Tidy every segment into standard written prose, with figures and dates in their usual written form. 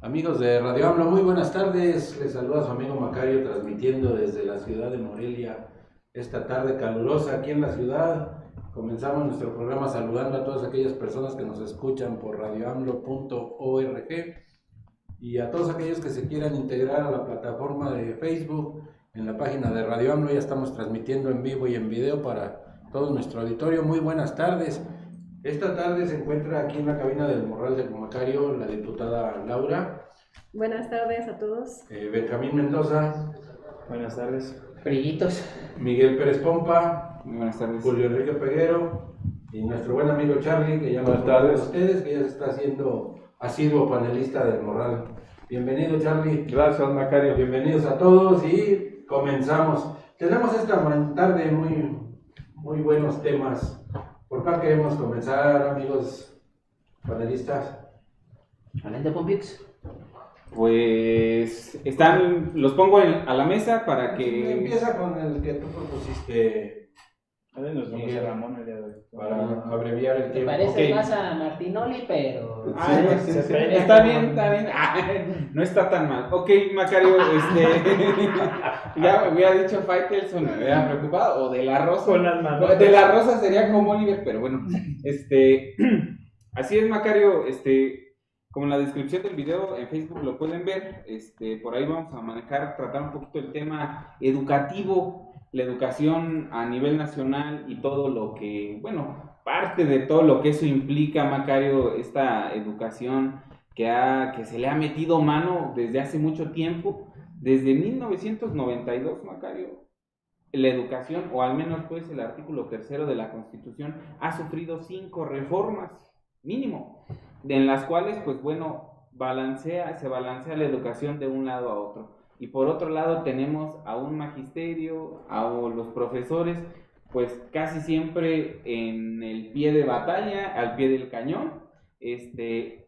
Amigos de Radio AMLO, muy buenas tardes. Les saluda su amigo Macario, transmitiendo desde la ciudad de Morelia esta tarde calurosa aquí en la ciudad. Comenzamos nuestro programa saludando a todas aquellas personas que nos escuchan por radioamlo.org y a todos aquellos que se quieran integrar a la plataforma de Facebook. En la página de Radio AMLO ya estamos transmitiendo en vivo y en video para todo nuestro auditorio. Muy buenas tardes. Esta tarde se encuentra aquí en la cabina del Morral de Macario la diputada Laura. Buenas tardes a todos. Benjamín Mendoza. Buenas tardes. Brillitos. Miguel Pérez Pompa. Muy buenas tardes. Julio Enrique Peguero. Y nuestro buen amigo Charlie, que ya buenas tardes. Ustedes, que ya se está haciendo asiduo panelista del Morral. Bienvenido, Charlie. Gracias, Macario. Bienvenidos a todos y comenzamos. Tenemos esta tarde muy buenos temas. ¿Por cuál queremos comenzar, amigos panelistas? ¿Hablando de Pompix? Pues los pongo a la mesa para que... Empieza con el que tú propusiste. Nos vamos a Ramón el día de hoy. Para abreviar el tiempo. Parece Okay. más a Martinoli, pero... Sí. Está bien. No está tan mal. Ok, Macario, ya me hubiera dicho Faitelson, me hubiera preocupado, o de la Rosa. Con las manos. De la Rosa sería como Oliver, pero bueno, así es, Macario, como en la descripción del video en Facebook lo pueden ver, por ahí vamos a tratar un poquito el tema educativo, la educación a nivel nacional y todo lo que, parte de todo lo que eso implica, Macario, esta educación que se le ha metido mano desde hace mucho tiempo, desde 1992, Macario. La educación, o al menos pues el artículo 3 de la Constitución, ha sufrido 5 reformas, mínimo, en las cuales, pues se balancea la educación de un lado a otro. Y por otro lado tenemos a un magisterio, a los profesores, pues casi siempre en el pie de batalla, al pie del cañón, de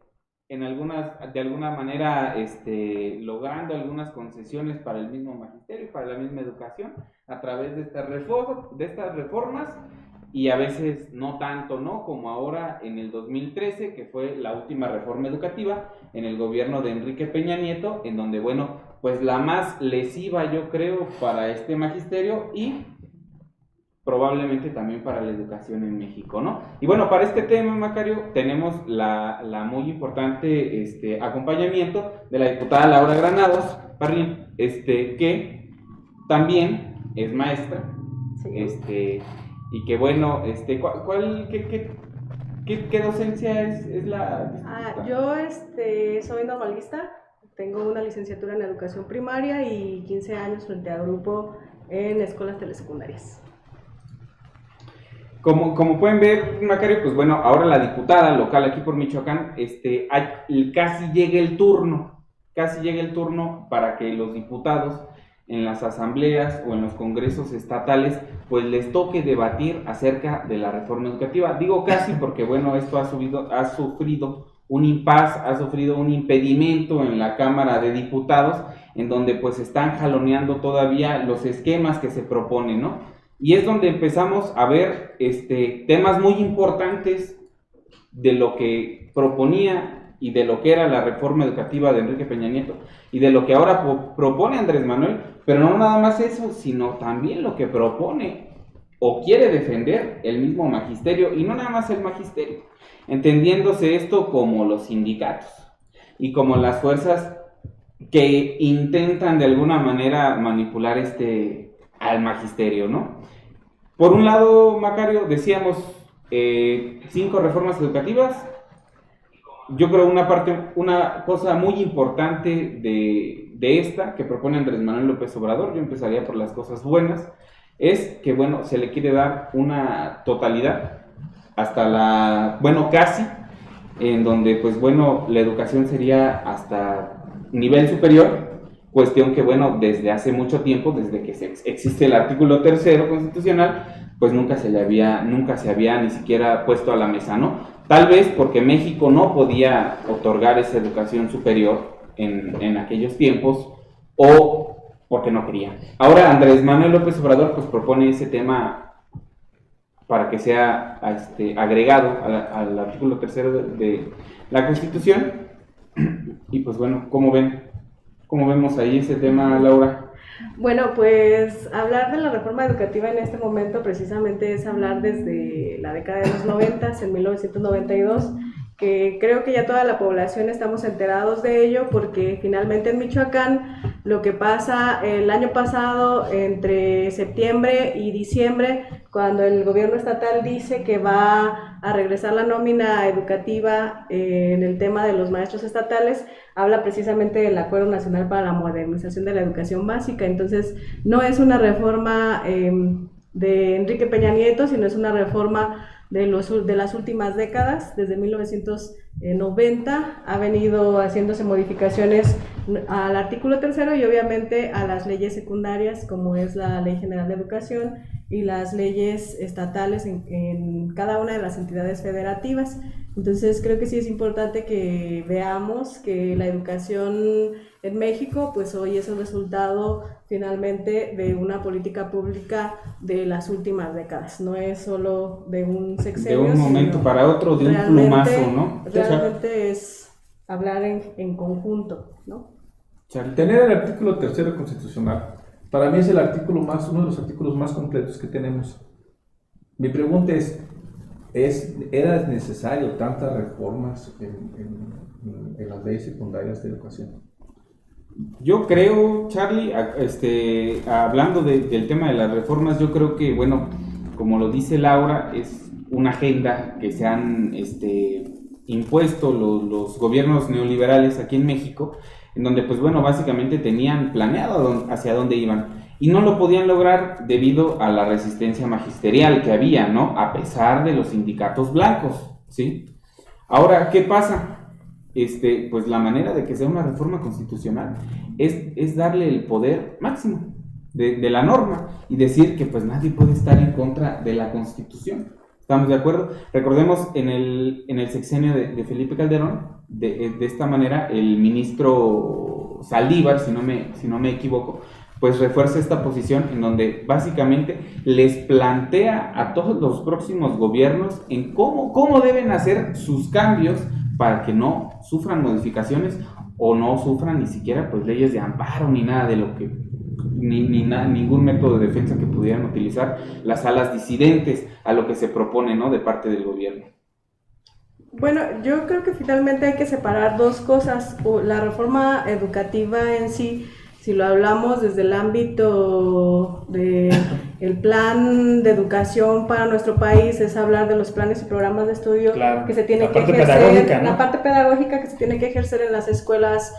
alguna manera, logrando algunas concesiones para el mismo magisterio, para la misma educación, a través de estas reformas, y a veces no tanto, ¿no? Como ahora en el 2013, que fue la última reforma educativa en el gobierno de Enrique Peña Nieto, en donde, pues la más lesiva, yo creo, para este magisterio y probablemente también para la educación en México, ¿no? Y para este tema, Macario, tenemos la muy importante acompañamiento de la diputada Laura Granados Parrín, que también es maestra, Sí. y que ¿qué docencia es la? Yo soy normalista, tengo una licenciatura en educación primaria y 15 años frente a grupo en escuelas telesecundarias. Como pueden ver, Macario, pues ahora la diputada local aquí por Michoacán, casi llega el turno para que los diputados en las asambleas o en los congresos estatales, pues les toque debatir acerca de la reforma educativa. Digo casi porque, esto ha sufrido un impasse, ha sufrido un impedimento en la Cámara de Diputados, en donde pues están jaloneando todavía los esquemas que se proponen, ¿no? Y es donde empezamos a ver temas muy importantes de lo que proponía y de lo que era la reforma educativa de Enrique Peña Nieto y de lo que ahora propone Andrés Manuel, pero no nada más eso, sino también lo que propone o quiere defender el mismo magisterio, y no nada más el magisterio, entendiéndose esto como los sindicatos y como las fuerzas que intentan de alguna manera manipular al magisterio, ¿no? Por un lado, Macario, decíamos 5 reformas educativas. Yo creo una cosa muy importante de esta que propone Andrés Manuel López Obrador, yo empezaría por las cosas buenas, es que se le quiere dar una totalidad hasta casi, en donde pues la educación sería hasta nivel superior, cuestión que desde hace mucho tiempo, desde que existe el artículo 3 constitucional, pues nunca se había ni siquiera puesto a la mesa, ¿no? Tal vez porque México no podía otorgar esa educación superior en aquellos tiempos, o porque no quería. Ahora Andrés Manuel López Obrador pues propone ese tema para que sea agregado al artículo 3 de la Constitución. Y pues bueno, ¿cómo vemos ahí ese tema, Laura? Bueno, pues hablar de la reforma educativa en este momento precisamente es hablar desde la década de los 90, en 1992, que creo que ya toda la población estamos enterados de ello, porque finalmente en Michoacán lo que pasa el año pasado entre septiembre y diciembre, cuando el gobierno estatal dice que va a regresar la nómina educativa en el tema de los maestros estatales, habla precisamente del Acuerdo Nacional para la Modernización de la Educación Básica. Entonces, no es una reforma de Enrique Peña Nieto, sino es una reforma de las últimas décadas. Desde 1990 ha venido haciéndose modificaciones al artículo 3 y obviamente a las leyes secundarias, como es la Ley General de Educación y las leyes estatales en cada una de las entidades federativas. Entonces creo que sí es importante que veamos que la educación en México pues hoy es el resultado finalmente de una política pública de las últimas décadas, no es solo de un sexenio, de un momento para otro, de un plumazo, ¿no? Realmente es hablar en conjunto, ¿no? Tener el artículo 3 constitucional, para mí es uno de los artículos más completos que tenemos. Mi pregunta ¿era necesario tantas reformas en las leyes secundarias de educación? Yo creo, Charlie, hablando del tema de las reformas, yo creo que, bueno, como lo dice Laura, es una agenda que se han impuesto los gobiernos neoliberales aquí en México, en donde, pues bueno, básicamente tenían planeado hacia dónde iban. Y no lo podían lograr debido a la resistencia magisterial que había, ¿no? A pesar de los sindicatos blancos, ¿sí? Ahora, ¿qué pasa? Pues la manera de que sea una reforma constitucional es darle el poder máximo de la norma y decir que pues nadie puede estar en contra de la Constitución. ¿Estamos de acuerdo? Recordemos en el sexenio de Felipe Calderón, de esta manera el ministro Saldívar, si no me equivoco, pues refuerza esta posición en donde básicamente les plantea a todos los próximos gobiernos en cómo deben hacer sus cambios para que no sufran modificaciones o no sufran ni siquiera pues leyes de amparo ni nada de lo que ningún método de defensa que pudieran utilizar las alas disidentes a lo que se propone, ¿no?, de parte del gobierno. Bueno, yo creo que finalmente hay que separar dos cosas. La reforma educativa en sí, si lo hablamos desde el ámbito del plan de educación para nuestro país, es hablar de los planes y programas de estudio, claro, que se tiene que ejercer, ¿no? La parte pedagógica que se tiene que ejercer en las escuelas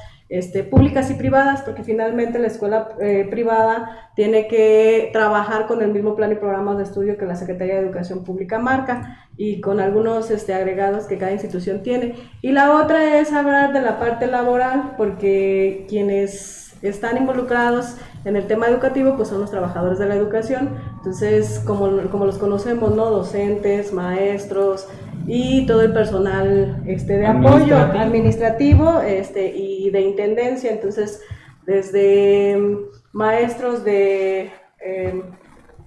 públicas y privadas, porque finalmente la escuela privada tiene que trabajar con el mismo plan y programas de estudio que la Secretaría de Educación Pública marca y con algunos agregados que cada institución tiene. Y la otra es hablar de la parte laboral, porque quienes están involucrados en el tema educativo pues son los trabajadores de la educación. Entonces, como los conocemos, ¿no?, docentes, maestros y todo el personal de apoyo administrativo y de intendencia. Entonces, desde maestros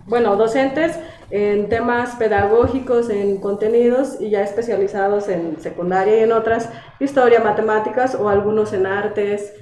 docentes en temas pedagógicos, en contenidos, y ya especializados en secundaria y en otras, historia, matemáticas, o algunos en artes,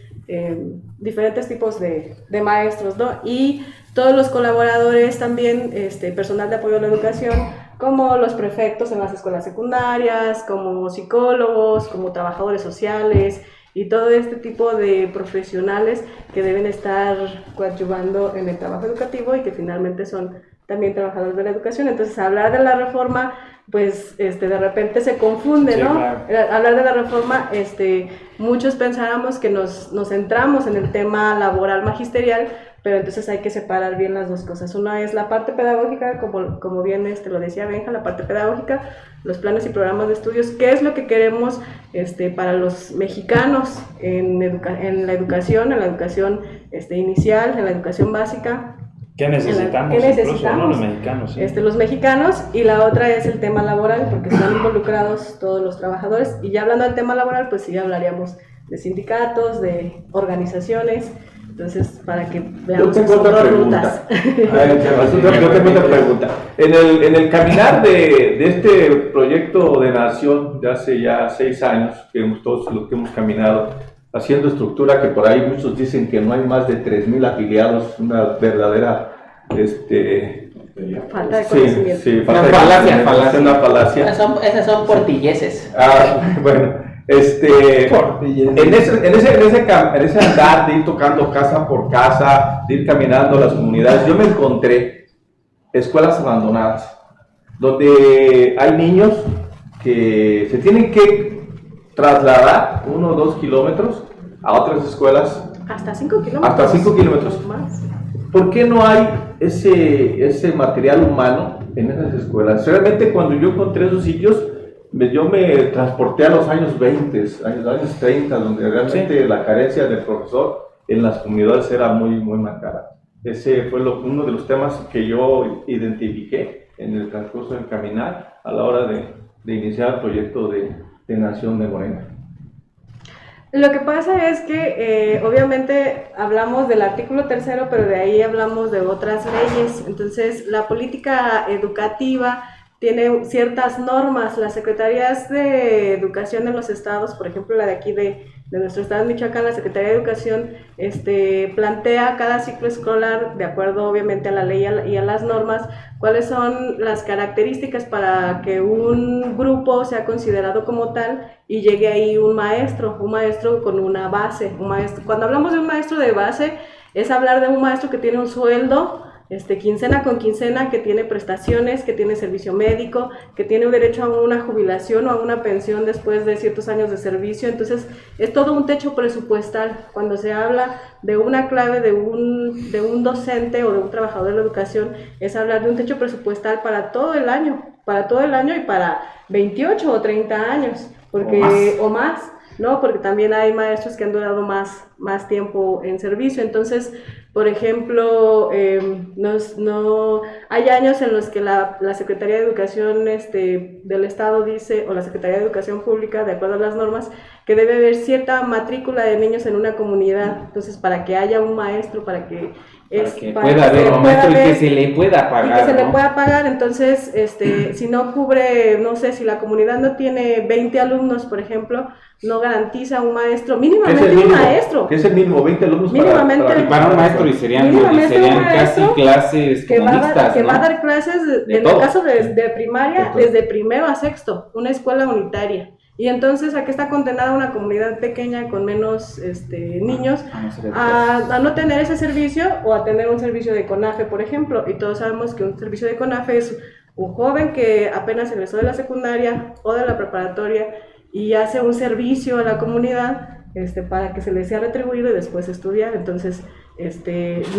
diferentes tipos de maestros, ¿no? Y todos los colaboradores también, personal de apoyo a la educación, como los prefectos en las escuelas secundarias, como psicólogos, como trabajadores sociales, y todo este tipo de profesionales que deben estar coadyuvando en el trabajo educativo y que finalmente son también trabajadores de la educación. Entonces, hablar de la reforma, pues de repente se confunde, ¿no? Sí, claro. Hablar de la reforma, muchos pensáramos que nos centramos en el tema laboral magisterial, pero entonces hay que separar bien las dos cosas. Una es la parte pedagógica, como bien lo decía Benja, la parte pedagógica, los planes y programas de estudios, qué es lo que queremos para los mexicanos en la educación inicial, en la educación básica. ¿Qué necesitamos? Incluso, ¿no?, los mexicanos. Sí. Los mexicanos, y la otra es el tema laboral, porque están involucrados todos los trabajadores. Y ya hablando del tema laboral, pues sí hablaríamos de sindicatos, de organizaciones, Entonces, para que Yo veamos tengo otra pregunta. Yo tengo otra pregunta. En el caminar de este proyecto de nación de hace ya 6 años, todos los que hemos caminado, haciendo estructura, que por ahí muchos dicen que no hay más de 3,000 afiliados, una verdadera falta de conocimiento. Sí, falta de conocimiento, una falacia. Esas son portilleses. Bueno. En ese andar de ir tocando casa por casa, de ir caminando a las comunidades, yo me encontré escuelas abandonadas, donde hay niños que se tienen que trasladar 1 o 2 kilómetros a otras escuelas. Hasta 5 kilómetros. Hasta 5 kilómetros. Más. ¿Por qué no hay ese material humano en esas escuelas? Realmente cuando yo encontré esos sitios, yo me transporté a los años 20, años 30, donde realmente la carencia del profesor en las comunidades era muy marcada. Ese fue uno de los temas que yo identifiqué en el transcurso del caminar a la hora de iniciar el proyecto de Nación de Morena. Lo que pasa es que obviamente hablamos del artículo 3, pero de ahí hablamos de otras leyes. Entonces, la política educativa tiene ciertas normas. Las secretarías de educación de los estados, por ejemplo la de aquí de nuestro estado de Michoacán, la Secretaría de Educación plantea cada ciclo escolar, de acuerdo obviamente a la ley y a las normas, cuáles son las características para que un grupo sea considerado como tal y llegue ahí un maestro con una base. Cuando hablamos de un maestro de base, es hablar de un maestro que tiene un sueldo, quincena con quincena, que tiene prestaciones, que tiene servicio médico, que tiene derecho a una jubilación o a una pensión después de ciertos años de servicio. Entonces, es todo un techo presupuestal. Cuando se habla de una clave de un docente o de un trabajador de la educación, es hablar de un techo presupuestal para todo el año y para 28 o 30 años, o más. ¿No? Porque también hay maestros que han durado más tiempo en servicio. Entonces, por ejemplo, hay años en los que la Secretaría de Educación del Estado dice, o la Secretaría de Educación Pública, de acuerdo a las normas, que debe haber cierta matrícula de niños en una comunidad. Entonces, para que haya un maestro, para que pueda haber un maestro y que se le pueda pagar. Y que se le pueda pagar. Entonces, si no cubre, no sé, si la comunidad no tiene 20 alumnos, por ejemplo, no garantiza un maestro, mínimamente un maestro. ¿Qué es el mínimo? 20 alumnos para un maestro, y serían casi clases comunistas, que va a dar clases, en el caso de primaria, desde primero a sexto, una escuela unitaria. Y entonces, ¿a qué está condenada una comunidad pequeña con menos niños? A no tener ese servicio, o a tener un servicio de CONAFE, por ejemplo. Y todos sabemos que un servicio de CONAFE es un joven que apenas egresó de la secundaria o de la preparatoria y hace un servicio a la comunidad para que se le sea retribuido y después estudiar. Entonces,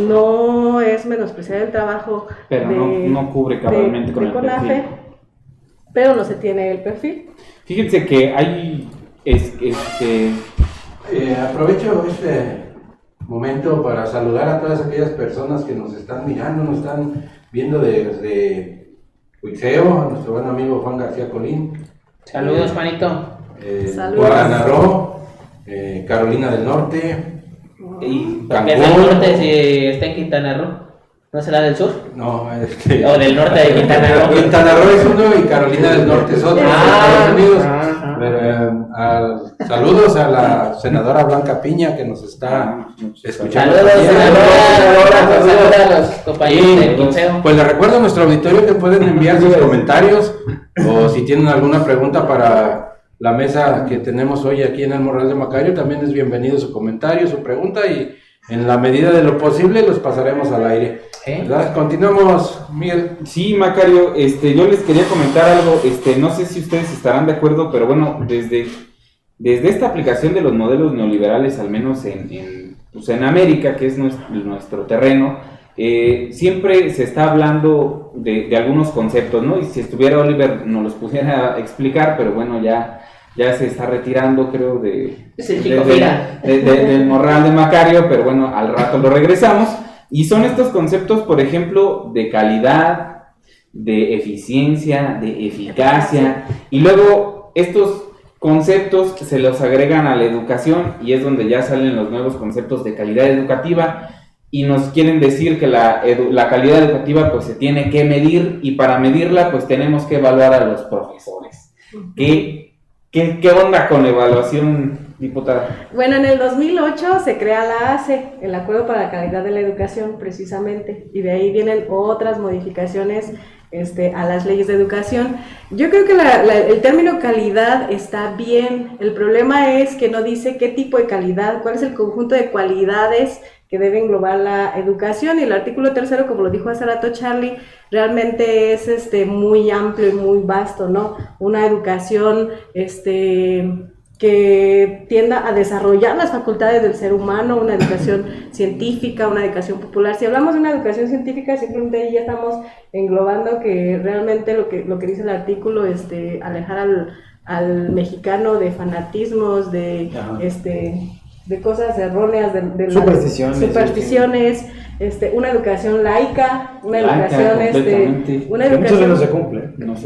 no es menospreciar el trabajo, pero no cubre cabalmente con el CONAFE, perfil. Pero no se tiene el perfil. Fíjense que hay aprovecho este momento para saludar a todas aquellas personas que nos están mirando, nos están viendo desde Huitzeo, a nuestro buen amigo Juan García Colín. Saludos, Juanito. Quintana Roo, Carolina del Norte, ¿Y por qué es del norte si está en Quintana Roo? ¿No será del sur? No, o del norte de Quintana Roo. Quintana Roo es uno y Carolina del Norte es otro, Estados Unidos. Saludos a la senadora Blanca Piña que nos está escuchando. Saludos a los compañeros de Quinceo. Pues les recuerdo a nuestro auditorio que pueden enviar sus comentarios o si tienen alguna pregunta para la mesa que tenemos hoy aquí en el Morral de Macario, también es bienvenido su comentario, su pregunta, y en la medida de lo posible los pasaremos al aire. ¿Verdad? Continuamos, Miguel. Sí, Macario, yo les quería comentar algo, no sé si ustedes estarán de acuerdo, pero bueno, desde esta aplicación de los modelos neoliberales, al menos en América, que es nuestro terreno, siempre se está hablando de algunos conceptos, ¿no? Y si estuviera Oliver nos los pudiera explicar, pero bueno, ya se está retirando, creo, del Morral de Macario, pero bueno, al rato lo regresamos. Y son estos conceptos, por ejemplo, de calidad, de eficiencia, de eficacia, y luego estos conceptos se los agregan a la educación y es donde ya salen los nuevos conceptos de calidad educativa y nos quieren decir que la calidad educativa pues se tiene que medir y para medirla pues tenemos que evaluar a los profesores. ¿Qué onda con la evaluación, diputada? Bueno, en el 2008 se crea la ACE, el Acuerdo para la Calidad de la Educación, precisamente, y de ahí vienen otras modificaciones a las leyes de educación. Yo creo que el término calidad está bien, el problema es que no dice qué tipo de calidad, cuál es el conjunto de cualidades que debe englobar la educación, y el artículo 3, como lo dijo hace rato Charlie, realmente es muy amplio y muy vasto, ¿no? Una educación que tienda a desarrollar las facultades del ser humano, una educación científica, una educación popular. Si hablamos de una educación científica, simplemente ahí ya estamos englobando que realmente lo que dice el artículo, alejar al mexicano de fanatismos, de cosas erróneas, de supersticiones, una educación laica, una educación, muchas veces no se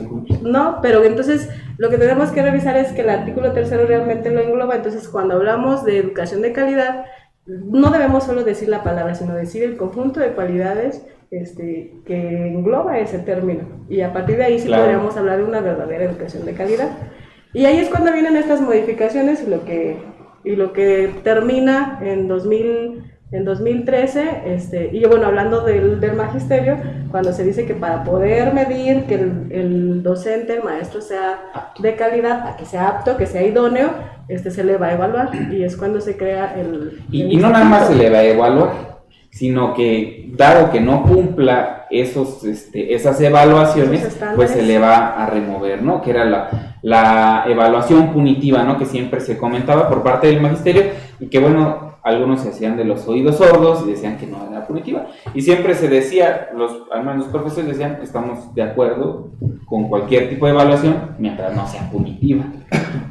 cumple. No, pero entonces lo que tenemos que revisar es que el artículo 3 realmente lo engloba. Entonces, cuando hablamos de educación de calidad, no debemos solo decir la palabra, sino decir el conjunto de cualidades que engloba ese término. Y a partir de ahí sí podríamos hablar de una verdadera educación de calidad. Y ahí es cuando vienen estas modificaciones y lo que termina en 2013, y bueno, hablando del magisterio, cuando se dice que para poder medir que el docente, el maestro sea de calidad, a que sea apto, que sea idóneo, se le va a evaluar, y es cuando se crea y no nada más se le va a evaluar, sino que dado que no cumpla esas evaluaciones, pues se le va a remover, ¿no? Que era la evaluación punitiva, ¿no? Que siempre se comentaba por parte del magisterio y que, bueno, algunos se hacían de los oídos sordos y decían que no era punitiva. Y siempre se decía, al menos los profesores decían, estamos de acuerdo con cualquier tipo de evaluación mientras no sea punitiva.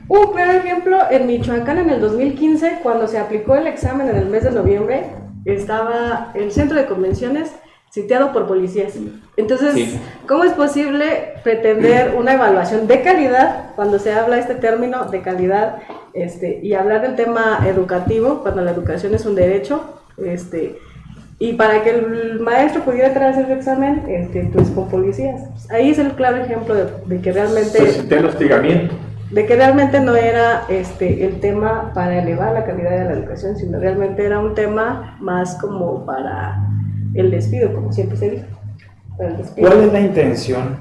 Un claro ejemplo, en Michoacán en el 2015, cuando se aplicó el examen en el mes de noviembre, estaba el centro de convenciones sitiado por policías. Entonces, ¿cómo es posible pretender una evaluación de calidad cuando se habla término de calidad y hablar del tema educativo cuando la educación es un derecho? Y para que el maestro pudiera entrar a hacer el examen, pues con policías. Ahí es el claro ejemplo de que realmente... el hostigamiento. De que realmente no era el tema para elevar la calidad de la educación, sino realmente era un tema más como para el despido, como siempre se dice. ¿Cuál es la intención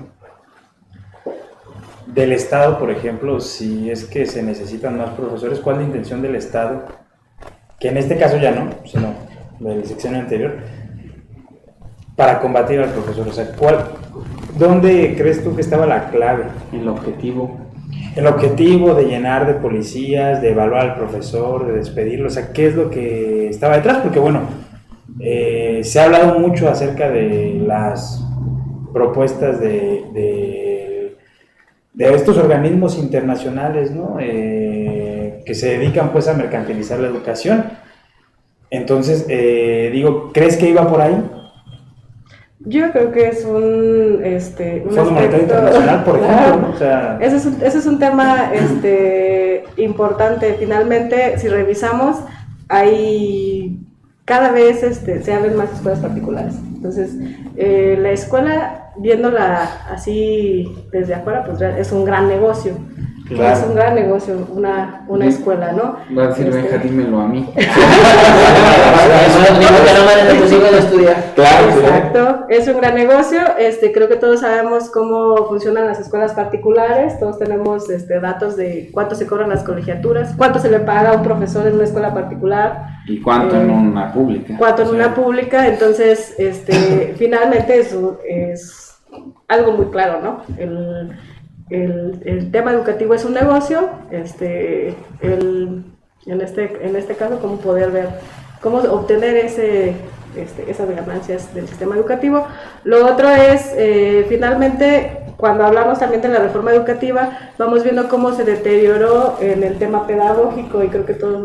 del Estado, por ejemplo, si es que se necesitan más profesores? ¿Cuál es la intención del Estado? Que en este caso ya no, sino del sexenio anterior, para combatir al profesor. O sea, ¿dónde crees tú que estaba la clave? El objetivo. El objetivo de llenar de policías, de evaluar al profesor, de despedirlo. O sea, ¿qué es lo que estaba detrás? Porque bueno, se ha hablado mucho acerca de las propuestas de estos organismos internacionales, ¿no? Que se dedican pues a mercantilizar la educación. Entonces, ¿crees que iba por ahí? Yo creo que es un Fondo Monetario Internacional, por ejemplo, ¿no? O sea, ese es un tema importante. Finalmente, si revisamos, cada vez se abren más escuelas particulares. Entonces, la escuela, viéndola así desde afuera, pues es un gran negocio. Claro. Es un gran negocio, una escuela, ¿no? Va a decir, Benja, dímelo a mí. Claro, exacto, es un gran negocio. Creo que todos sabemos cómo funcionan las escuelas particulares, todos tenemos datos de cuánto se cobran las colegiaturas, cuánto se le paga a un profesor en una escuela particular. ¿Y cuánto en una pública? Cuánto en una pública, entonces, finalmente eso es algo muy claro, ¿no? El tema educativo es un negocio, en este caso, cómo poder ver, cómo obtener esas ganancias del sistema educativo. Lo otro es, finalmente, cuando hablamos también de la reforma educativa, vamos viendo cómo se deterioró en el tema pedagógico, y creo que todos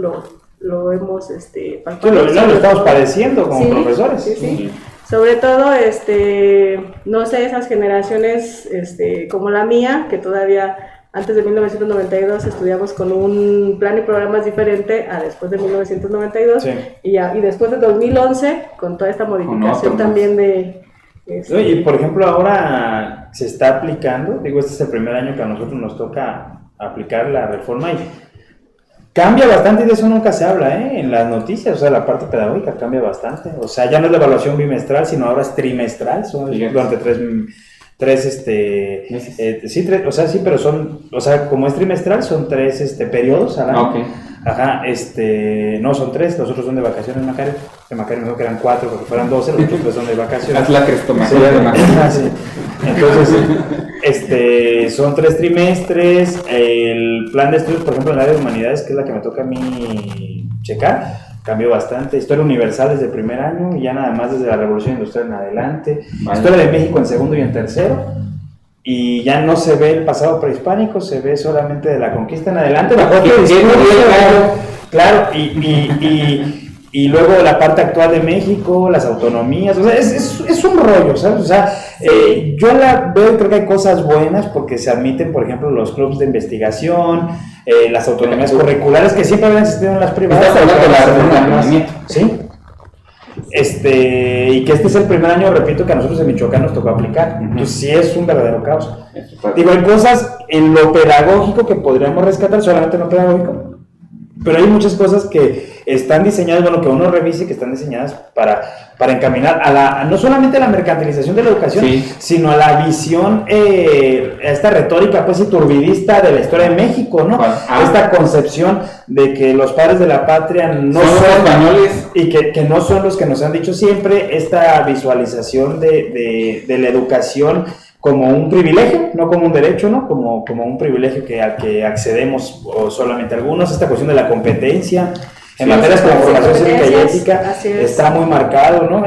lo hemos palpado. Lo estamos padeciendo como profesores. Sí. Sobre todo, no sé, esas generaciones como la mía, que todavía antes de 1992 estudiamos con un plan y programas diferente a después de 1992 Sí. y después de 2011 con toda esta modificación otro también de... Oye, y por ejemplo, ahora se está aplicando, digo, este es el primer año que a nosotros nos toca aplicar la reforma y cambia bastante, y de eso nunca se habla, en las noticias, o sea, la parte pedagógica cambia bastante, o sea, ya no es la evaluación bimestral, sino ahora es trimestral, son Fíjate. durante tres ¿Meses? sí, o sea, sí, pero son, o sea, como es trimestral, son tres periodos al año. Ok. Ajá, no, son 3, los otros son de vacaciones, Macario. De Macario me dijo que eran 4, porque fueran 12, los otros 3 son de vacaciones. Haz la crestomatía de Macario. Ah, sí. Entonces, son 3 trimestres. El plan de estudios, por ejemplo, en el área de humanidades, que es la que me toca a mí checar, cambió bastante. Historia universal desde el primer año y ya nada más desde la Revolución Industrial en adelante. Vale. Historia de México en segundo y en tercero. Y ya no se ve el pasado prehispánico, se ve solamente de la conquista en adelante. Claro, y luego la parte actual de México, las autonomías, o sea, es un rollo, ¿sabes? O sea, yo la veo y creo que hay cosas buenas porque se admiten, por ejemplo, los clubes de investigación, las autonomías curriculares que siempre habían existido en las privadas. Estás hablando de la reforma de planeamiento. Sí. Y que este es el primer año, repito, que a nosotros en Michoacán nos tocó aplicar. Entonces sí es un verdadero caos. Digo, hay cosas en lo pedagógico que podríamos rescatar, solamente en lo pedagógico, pero hay muchas cosas que están diseñadas, bueno, que uno revise, que están diseñadas para encaminar no solamente a la mercantilización de la educación, Sí. sino a la visión, a esta retórica pues iturbidista de la historia de México, ¿no? Esta concepción de que los padres de la patria no Son los españoles. y que no son los que nos han dicho siempre, esta visualización de la educación como un privilegio, no como un derecho, ¿no? Como un privilegio al que accedemos o solamente algunos, esta cuestión de la competencia. En materias como formación cívica y ética está muy marcado, ¿no?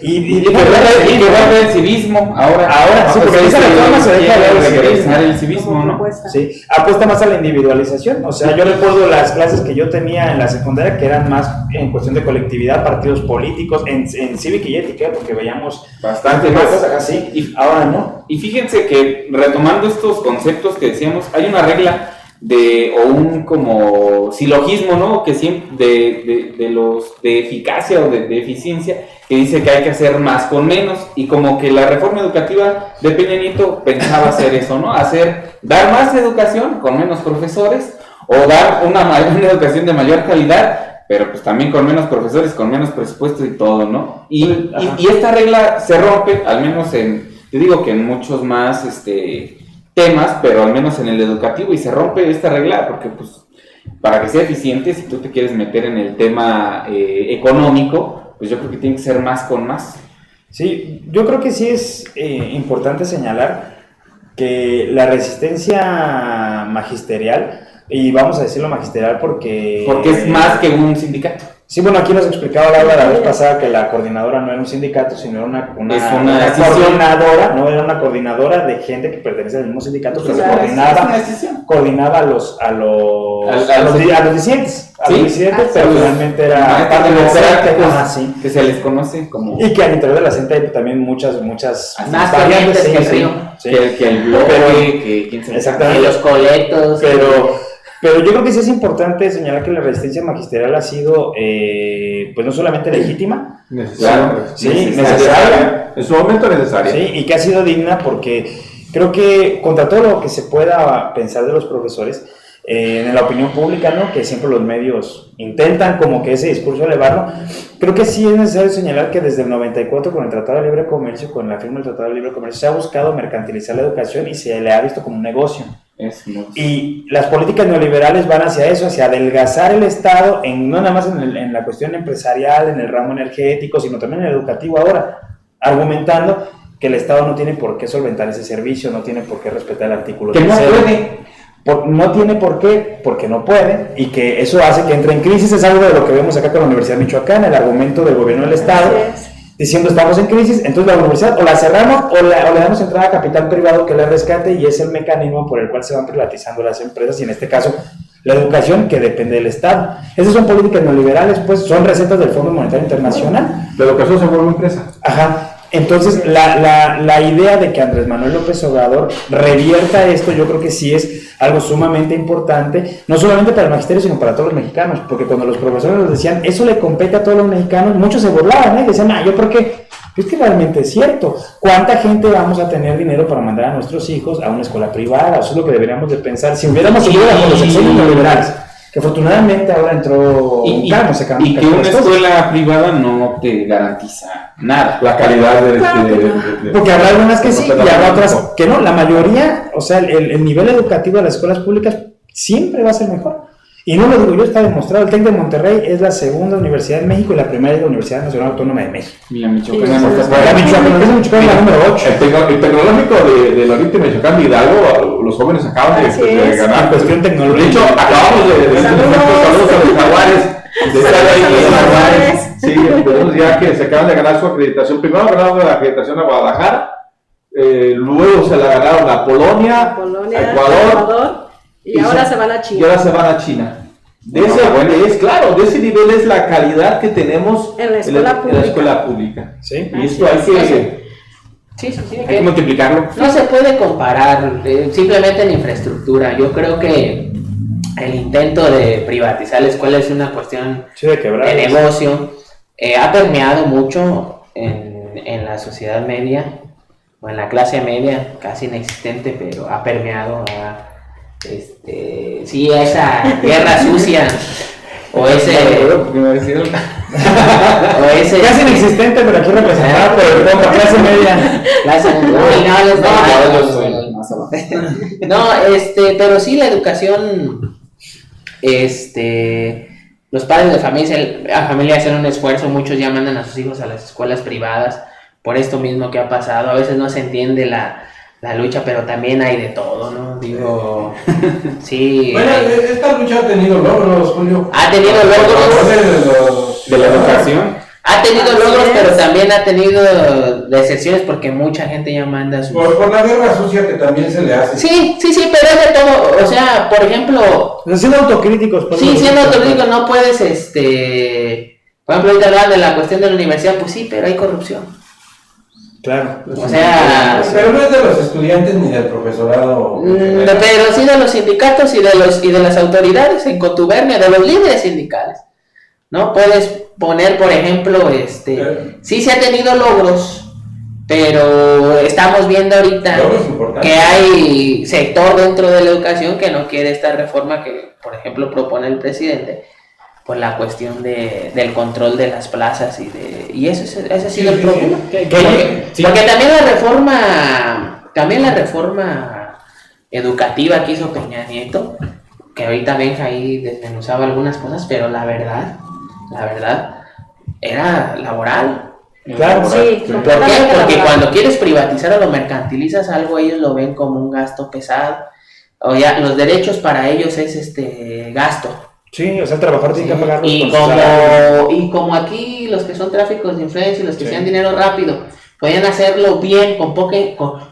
Y que va a haber civismo ahora. Sí, porque esa reforma se deja de regresar el civismo, ¿no? Sí, apuesta más a la individualización. O sea, yo recuerdo las clases que yo tenía en la secundaria que eran más en cuestión de colectividad, partidos políticos, en cívica y ética, porque veíamos Bastante más. cosas así. Y ahora no. Y fíjense que retomando estos conceptos que decíamos, hay una regla o un como silogismo, ¿no? Que siempre de eficacia o de eficiencia, que dice que hay que hacer más con menos, y como que la reforma educativa de Peña Nieto pensaba hacer eso, ¿no? Dar más educación con menos profesores, o dar una educación de mayor calidad, pero pues también con menos profesores, con menos presupuesto y todo, ¿no? Y esta regla se rompe, al menos yo digo que en muchos más temas, pero al menos en el educativo, y se rompe esta regla porque pues para que sea eficiente, si tú te quieres meter en el tema económico, pues yo creo que tiene que ser más con más. Sí, yo creo que sí es importante señalar que la resistencia magisterial, y vamos a decirlo magisterial porque es más que un sindicato. Sí, bueno, aquí nos explicaba Laura la vez pasada que la coordinadora no era un sindicato, sino era una coordinadora, no era una coordinadora de gente que pertenece al mismo sindicato, que coordinaba a los disidentes, pero finalmente era parte de que se les conoce como... Y que al interior de la CENTE hay también muchas más variantes que el río. Que el bloque, que quién se... Exactamente. Los coletos. Pero yo creo que sí es importante señalar que la resistencia magisterial ha sido, pues no solamente legítima, Necesaria. En su momento necesaria. Sí, y que ha sido digna porque creo que contra todo lo que se pueda pensar de los profesores, en la opinión pública, ¿no? Que siempre los medios intentan como que ese discurso elevarlo, creo que sí es necesario señalar que desde el 94 con el Tratado de Libre Comercio, con la firma del Tratado de Libre Comercio, se ha buscado mercantilizar la educación y se le ha visto como un negocio. Y las políticas neoliberales van hacia eso, hacia adelgazar el Estado, no nada más en la cuestión empresarial, en el ramo energético, sino también en el educativo ahora, argumentando que el Estado no tiene por qué solventar ese servicio, no tiene por qué respetar el artículo 3. No tiene por qué, porque no puede, y que eso hace que entre en crisis. Es algo de lo que vemos acá con la Universidad de Michoacán, el argumento del gobierno del Estado, diciendo estamos en crisis, entonces la universidad o la cerramos o le damos entrada a capital privado que la rescate, y es el mecanismo por el cual se van privatizando las empresas, y en este caso la educación, que depende del Estado. Esas son políticas neoliberales, pues son recetas del Fondo Monetario Internacional. La educación se vuelve empresa. Ajá. Entonces, la idea de que Andrés Manuel López Obrador revierta esto, yo creo que sí es algo sumamente importante, no solamente para el magisterio, sino para todos los mexicanos, porque cuando los profesores nos decían, eso le compete a todos los mexicanos, muchos se burlaban, ¿eh? Decían, ¿yo por qué? Es que realmente es cierto. ¿Cuánta gente vamos a tener dinero para mandar a nuestros hijos a una escuela privada? Eso es lo que deberíamos de pensar. Si hubiéramos seguido con los exenios neoliberales, que afortunadamente ahora entró Y se que una escuela privada no te garantiza nada. La calidad porque habrá algunas que sí y habrá otras que no. La mayoría, o sea, el nivel educativo de las escuelas públicas siempre va a ser mejor. Y no lo digo yo, está demostrado. El TEC de Monterrey es la segunda universidad en México y la primera es la Universidad Nacional Autónoma de México. Y la Michoacán La Michoacán es la número 8. El tecnológico de Lorito y Michoacán de Hidalgo, los jóvenes acaban de ganar. En cuestión tecnológica. De hecho, acabamos de saludos a los jaguares. De estar ahí en los jaguares. Sí, tenemos ya que se acaban de ganar su acreditación. Primero ganaron la acreditación a Guadalajara, luego se la ganaron a Polonia, a Ecuador. Y ahora se van a China. Y ahora se van a China. De ese nivel es la calidad que tenemos en la escuela pública. ¿Sí? Y esto hay que... Sí, Hay que multiplicarlo. No se puede comparar simplemente en infraestructura. Yo creo que el intento de privatizar la escuela es una cuestión de negocio. Ha permeado mucho en la sociedad media o en la clase media, casi inexistente, pero ha permeado a esa guerra sucia o ese casi inexistente, pero aquí representado por como clase media. Pero sí la educación, los padres de familia hacen un esfuerzo, muchos ya mandan a sus hijos a las escuelas privadas por esto mismo que ha pasado. A veces no se entiende la lucha, pero también hay de todo, ¿no? Digo, sí. Bueno, esta lucha ha tenido logros, Julio. Ha tenido logros de la educación. Ha tenido logros, pero también ha tenido decepciones porque mucha gente ya manda sus... Por la guerra sucia que también se le hace. Sí, pero es de todo. O sea, por ejemplo... Siendo autocríticos. Sí, siendo autocríticos no puedes, por ejemplo, ahorita hablaban de la cuestión de la universidad, pues sí, pero hay corrupción. Claro. O sea... Pero no es de los estudiantes ni del profesorado. Pero sí de los sindicatos y de las autoridades en contubernio, de los líderes sindicales. ¿No? Puedes poner, por ejemplo, sí se ha tenido logros, pero estamos viendo ahorita que hay sector dentro de la educación que no quiere esta reforma que, por ejemplo, propone el presidente, por la cuestión del control de las plazas y ese ha sido el problema. Porque también la reforma educativa que hizo Peña Nieto, que ahorita Benja ahí desmenuzaba algunas cosas, pero la verdad era laboral. Claro, sí. ¿Por qué? Porque cuando quieres privatizar o lo mercantilizas algo, ellos lo ven como un gasto pesado. O ya los derechos para ellos es gasto. Sí, o sea, el trabajador tiene que pagar y como aquí los que son tráficos de influencia y los que sean dinero rápido, podían hacerlo bien, con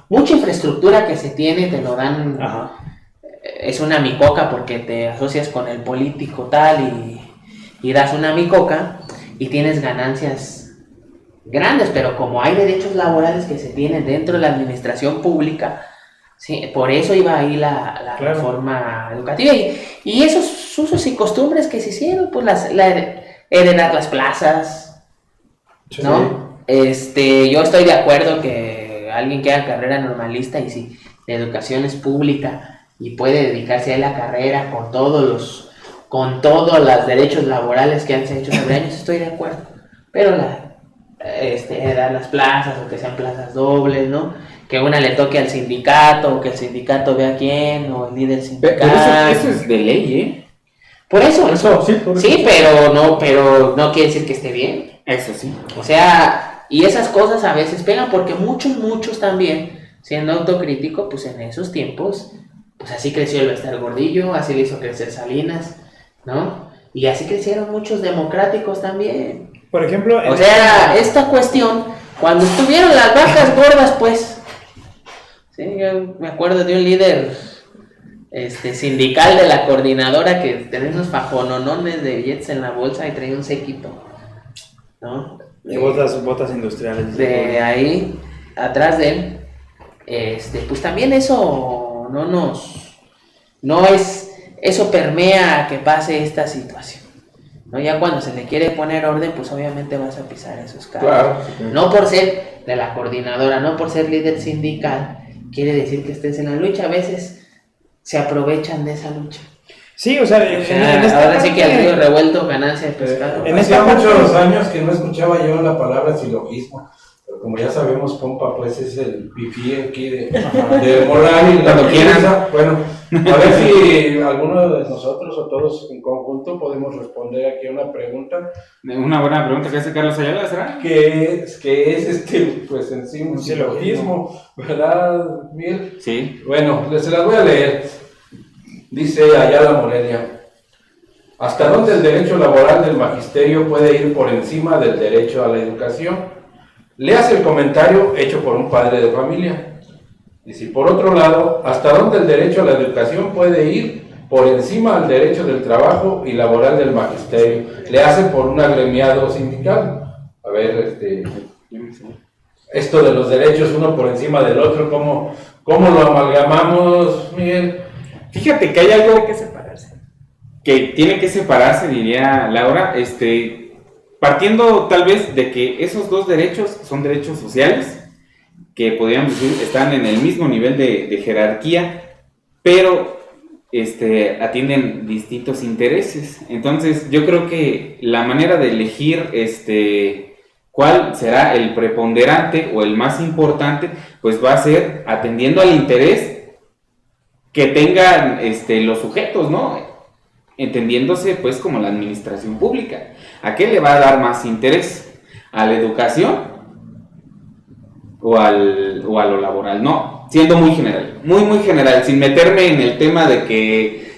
mucha infraestructura que se tiene, te lo dan. Ajá. Es una micoca porque te asocias con el político tal y das una micoca y tienes ganancias grandes, pero como hay derechos laborales que se tienen dentro de la administración pública, sí, por eso iba ahí la reforma educativa y esos usos y costumbres que se hicieron, pues heredar las plazas, ¿no? Sí. Yo estoy de acuerdo que alguien que haga carrera normalista y si la educación es pública y puede dedicarse a la carrera con todos los derechos laborales que han hecho sobre años, estoy de acuerdo, pero dar las plazas o que sean plazas dobles, ¿no? Que una le toque al sindicato o que el sindicato vea quién o el líder sindical. Pero eso es de ley, Por eso. Sí, pero no quiere decir que esté bien. Eso sí. O sea, y esas cosas a veces pegan porque muchos también, siendo autocrítico, pues en esos tiempos, pues así creció el Bester Gordillo, así le hizo crecer Salinas, ¿no? Y así crecieron muchos democráticos también. Por ejemplo... O sea, esta cuestión, cuando estuvieron las vacas gordas, pues... Sí, yo me acuerdo de un líder sindical de la coordinadora que tenía unos fajononones de billetes en la bolsa y traía un séquito, ¿no? De botas industriales. de ahí, atrás de él, pues también eso eso permea a que pase esta situación, ¿no? Ya cuando se le quiere poner orden, pues obviamente vas a pisar esos carros. Claro. No por ser de la coordinadora, no por ser líder sindical, quiere decir que estés en la lucha. A veces se aprovechan de esa lucha. Sí, o sea, Ahora sí que al río revuelto, ganancia de pescado. Hacía muchos años que no escuchaba yo la palabra silogismo, pero como ya sabemos, Pompa pues es el pipí aquí de moral y la Cuando quieran. piensa. Bueno, a ver si alguno de nosotros o todos en conjunto podemos responder aquí a una pregunta. Una buena pregunta que hace Carlos Ayala, ¿será? ¿Qué es pues en sí un silogismo, verdad, Miel? Sí. Bueno, se las voy a leer. Dice Ayala Morelia: ¿hasta dónde el derecho laboral del magisterio puede ir por encima del derecho a la educación? Le hace el comentario hecho por un padre de familia. Y si por otro lado, ¿hasta dónde el derecho a la educación puede ir por encima del derecho del trabajo y laboral del magisterio? Le hace por un agremiado sindical. A ver, esto de los derechos uno por encima del otro, ¿cómo lo amalgamamos, Miguel? Fíjate que hay algo Tiene que separarse. que tiene que separarse, diría Laura, partiendo tal vez de que esos dos derechos son derechos sociales, que podríamos decir están en el mismo nivel de jerarquía, pero atienden distintos intereses. Entonces yo creo que la manera de elegir cuál será el preponderante o el más importante, pues va a ser atendiendo al interés que tengan los sujetos, ¿no? Entendiéndose pues como la administración pública. ¿A qué le va a dar más interés? ¿A la educación o a lo laboral? No, siendo muy general, muy general, sin meterme en el tema de que